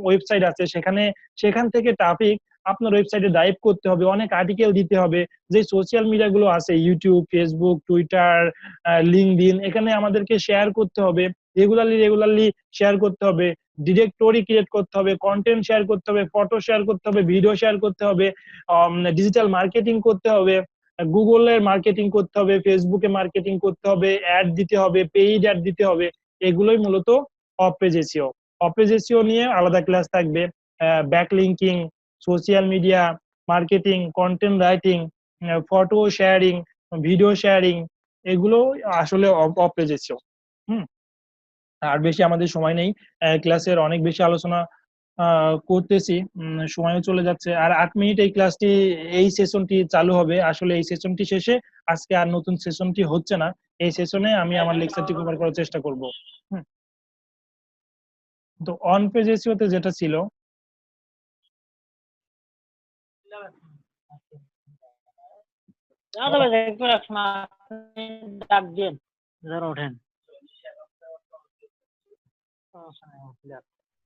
ওয়েবসাইট আছে সেখানে, সেখান থেকে ট্রাফিক আপনার ওয়েবসাইটে ড্রাইভ করতে হবে, অনেক আর্টিকেল দিতে হবে, যে সোশ্যাল মিডিয়া গুলো আছে ইউটিউব, ফেসবুক, টুইটার, লিঙ্কডইন, এখানে আমাদেরকে শেয়ার করতে হবে, রেগুলারলি শেয়ার করতে হবে, ডিরেক্টরি ক্রিয়েট করতে হবে, কন্টেন্ট শেয়ার করতে হবে, ফটো শেয়ার করতে হবে, ভিডিও শেয়ার করতে হবে, ডিজিটাল মার্কেটিং করতে হবে, গুগলের মার্কেটিং করতে হবে, ফেসবুকে মার্কেটিং করতে হবে, অ্যাড দিতে হবে, পেইড অ্যাড দিতে হবে। এগুলোই মূলত off page SEO. Off page SEO নিয়ে আলাদা ক্লাস থাকবে, backlinking, social media, marketing, content writing, photo sharing, video sharing, এগুলো আসলে অফ পেজ এসিও। হুম। আর বেশি আমাদের সময় নেই, ক্লাসের অনেক বেশি আলোচনা করতেছি, সময়ও চলে যাচ্ছে। আর 8 মিনিট এই ক্লাসটি, এই সেশনটি চালু হবে। আসলে এই সেশনটি শেষে আজকে আর নতুন সেশনটি হচ্ছে না, এই সেশনে আমি আমার লেকচারটি কভার করার চেষ্টা করব। হুম। তো অন পেজ এসিওতে যেটা ছিল,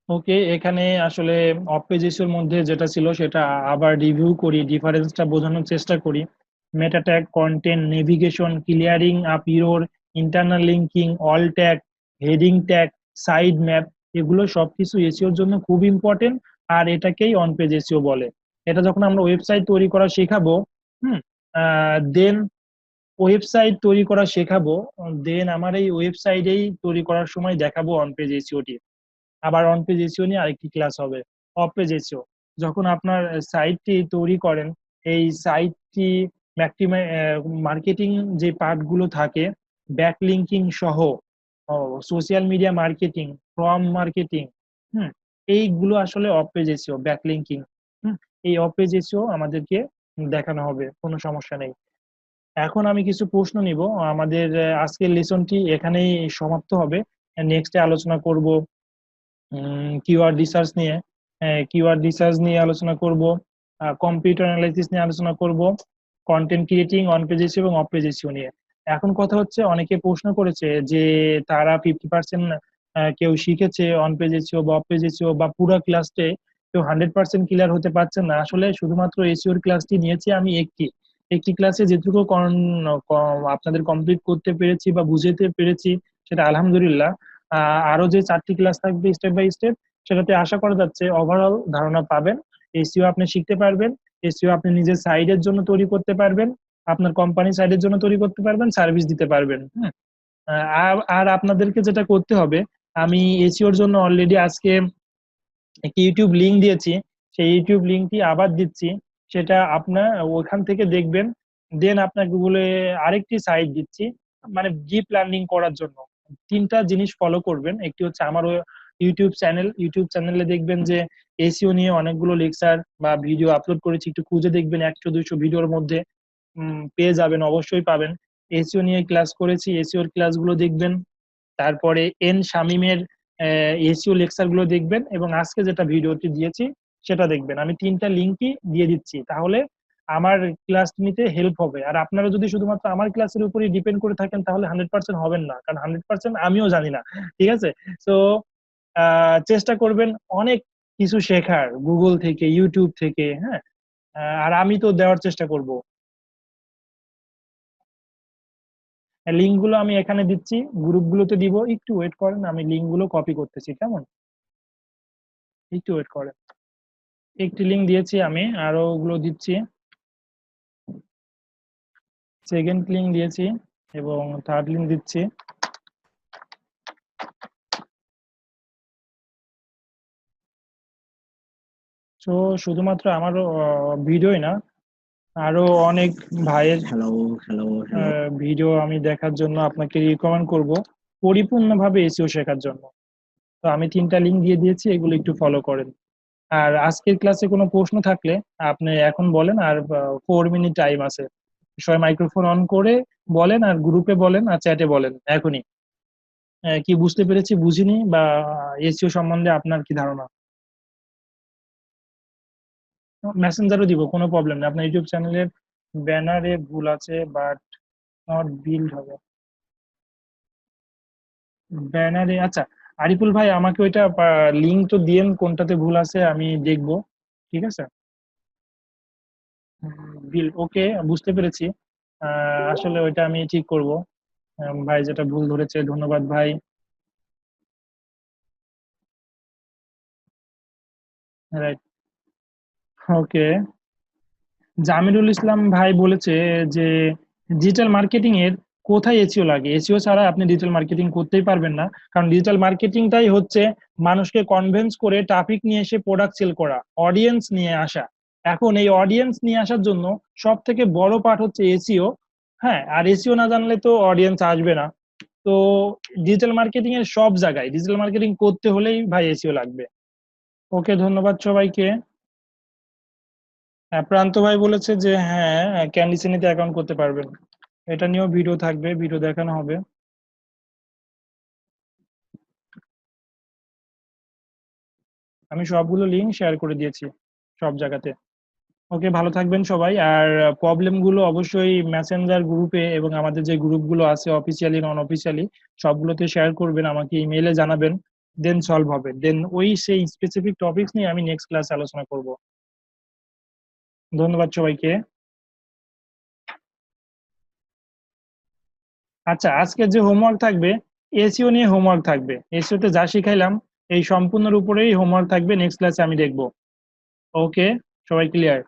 ওকে, এখানে আসলে অফ পেজ এসিওর মধ্যে যেটা ছিল সেটা আবার রিভিউ করি, ডিফারেন্সটা বোঝানোর চেষ্টা করি। মেটা tag, content, navigation, clearing up error, internal linking, all tag, heading tag, side map, এগুলো সবকিছু এসিওর জন্য খুব ইম্পর্টেন্ট। আর এটাকেই অন পেজ এসিও বলে। এটা যখন আমরা ওয়েবসাইট তৈরি করা শেখাবো, দেন ওয়েবসাইট তৈরি করা শেখাবো, দেন আমার এই ওয়েবসাইটেই তৈরি করার সময় দেখাবো অন পেজ এসিওটি। আবার অন পেজ এসিও নিয়ে আরেকটি ক্লাস হবে অফ পেজ এসিও। যখন আপনার সাইটটি তৈরি করেন, এই সাইটটি মার্কেটিং যে পার্টগুলো থাকে, ব্যাকলিঙ্কিং সহ, social media marketing, from marketing, এইগুলো আসলে অফ পেজ এসিও, ব্যাকলিঙ্কিং, এই অফ পেজ এসিও আমাদেরকে দেখানো হবে, কোনো সমস্যা নেই। এখন আমি কিছু প্রশ্ন নিব। আমাদের আজকের লেসনটি এখানেই সমাপ্ত হবে। নেক্সটে আলোচনা করব কিওয়ার্ড রিসার্চ নিয়ে, আলোচনা করব, কম্পিউটার অ্যানালাইসিস নিয়ে আলোচনা করব, content creating on page SEO এবং অফ পেজ এসিও নিয়ে। এখন কথা হচ্ছে, অনেকে প্রশ্ন করেছে যে তারা 50% কেউ শিখেছে অন পেজ এসিও বা অফ পেজ এসিও, বা পুরো ক্লাসে কেউ 100% ক্লিয়ার হতে পারছে না। আসলে শুধুমাত্র এসিওর ক্লাসটি নিয়েছি আমি একটি ক্লাসে যেটুকু আপনাদের কমপ্লিট করতে পেরেছি বা বুঝাতে পেরেছি, সেটা আলহামদুলিল্লাহ। আরো যে 4টি ক্লাস থাকবে স্টেপ বাই স্টেপ, সেটাতে আশা করা যাচ্ছে ওভারঅল ধারণা পাবেন। এসইও আপনি শিখতে পারবেন, এসইও আপনি নিজের সাইডের জন্য তৈরি করতে পারবেন, আপনার কোম্পানি সাইডের জন্য তৈরি করতে পারবেন, সার্ভিস দিতে পারবেন। আর আপনাদেরকে যেটা করতে হবে, আমি এসইওর জন্য অলরেডি আজকে একটি ইউটিউব লিংক দিয়েছি, সেই ইউটিউব লিংকটি আবার দিচ্ছি, সেটা আপনার ওখান থেকে দেখবেন। দেন আপনার গুগলে আরেকটি সাইট দিচ্ছি, মানে ডিপ লার্নিং করার জন্য 3টা জিনিস ফলো করবেন। একটি হচ্ছে আমার ইউটিউব চ্যানেলে দেখবেন যে এসইও নিয়ে অনেকগুলো লেকচার বা ভিডিও আপলোড করেছি, একটু খুঁজে দেখবেন, 100-200 ভিডিওর মধ্যে পেয়ে যাবেন, অবশ্যই পাবেন। এসইও নিয়ে ক্লাস করেছি, এসইওর ক্লাসগুলো দেখবেন। তারপরে এন শামিমের এসইও লেকচার গুলো দেখবেন, এবং আজকে যেটা ভিডিওটি দিয়েছি সেটা দেখবেন। আমি 3টা লিঙ্কই দিয়ে দিচ্ছি, তাহলে আমার ক্লাস নিতে হেল্প হবে। আর আপনারা যদি শুধুমাত্র আমার ক্লাসের উপরই ডিপেন্ড করে থাকেন, তাহলে 100% হবেন না, কারণ 100% আমিও জানি না। ঠিক আছে? তো চেষ্টা করবেন অনেক কিছু শেখার, গুগল থেকে, ইউটিউব থেকে। হ্যাঁ, আর আমি তো দেওয়ার চেষ্টা করব। লিঙ্ক গুলো আমি এখানে দিচ্ছি, গ্রুপগুলোতে দিব, একটু ওয়েট করেন, আমি লিঙ্ক গুলো কপি করতেছি, কেমন? একটু ওয়েট করেন। একটি লিঙ্ক দিয়েছি আমি, আরো ওগুলো দিচ্ছি। সেকেন্ড লিঙ্ক দিয়েছি এবং থার্ড লিঙ্ক দিচ্ছি। তো শুধুমাত্র আমার ভিডিওই না, আরো অনেক ভাইয়ের হ্যালো হ্যালো হ্যালো ভিডিও আমি দেখার জন্য আপনাকে রিকমেন্ড করব, পরিপূর্ণভাবে এসইও শেখার জন্য। তো আমি 3টা লিঙ্ক দিয়ে দিয়েছি, এগুলো একটু ফলো করেন। আর আজকের ক্লাসে কোনো প্রশ্ন থাকলে আপনি এখন বলেন, আর 4 মিনিট টাইম আছে। সবাই মাইক্রোফোন অন করে বলেন, আর গ্রুপে বলেন, আর চ্যাটে বলেন এখনই। কি বুঝতে পেরেছি, বুঝিনি, বা এসইও সম্বন্ধে আপনার কি ধারণা। মেসেঞ্জারও দিব, কোনো প্রবলেম নেই। আপনার ইউটিউব চ্যানেলের ব্যানারে ভুল আছে, বাট নট বিল্ড হবে ব্যানারে। আচ্ছা, আরিফুল ভাই আমাকে ওইটা লিঙ্ক তো দিয়েন, কোনটাতে ভুল আছে আমি দেখবো। ঠিক আছে? বিল, ওকে, বুঝতে পেরেছি। আসলে ওইটা আমি ঠিক করব। ভাই যেটা ভুল ধরেছে, ধন্যবাদ ভাই। রাইট, ওকে। জামিরুল ইসলাম ভাই বলেছে যে ডিজিটাল মার্কেটিং এর কোথায় এসইও লাগে? এসইও ছাড়া আপনি ডিজিটাল মার্কেটিং করতেই পারবেন না, কারণ ডিজিটাল মার্কেটিংটাই হচ্ছে মানুষকে কনভিন্স করে ট্রাফিক নিয়ে এসে প্রোডাক্ট সেল করা, অডিয়েন্স নিয়ে আসা। এখন এই অডিয়েন্স নিয়ে আসার জন্য সব থেকে বড় পার্ট হচ্ছে এসইও। হ্যাঁ, আর এসইও না জানলে তো অডিয়েন্স আসবে না। তো ডিজিটাল মার্কেটিং এর সব জায়গায় ডিজিটাল মার্কেটিং করতে হলেই ভাই এসইও লাগবে। ওকে, ধন্যবাদ সবাইকে। প্রান্ত ভাই বলেছে যে হ্যাঁ, ক্যান্ডি শ্রেণীতে অ্যাকাউন্ট করতে পারবেন। এটা নিয়েও ভিডিও থাকবে, ভিডিও দেখানো হবে। আমি সবগুলো লিঙ্ক শেয়ার করে দিয়েছি সব জায়গাতে। ওকে, ভালো থাকবেন সবাই। আর প্রবলেম গুলো অবশ্যই মেসেঞ্জার গ্রুপে এবং আমাদের যে গ্রুপগুলো আছে অফিসিয়ালি নন অফিসিয়ালি সবগুলোতে শেয়ার করবেন, আমাকে ইমেইলে জানাবেন, দেন সলভ হবে। দেন ওই সেই স্পেসিফিক টপিকস নিয়ে আমি নেক্সট ক্লাসে আলোচনা করব। ধন্যবাদ সবাইকে। আচ্ছা, আজকে যে হোমওয়ার্ক থাকবে এসইও নিয়ে হোমওয়ার্ক থাকবে। এসইও তে যা শিখাইলাম এই সম্পূর্ণের উপরেই হোমওয়ার্ক থাকবে, নেক্সট ক্লাসে আমি দেখব। ওকে, সবাই ক্লিয়ার?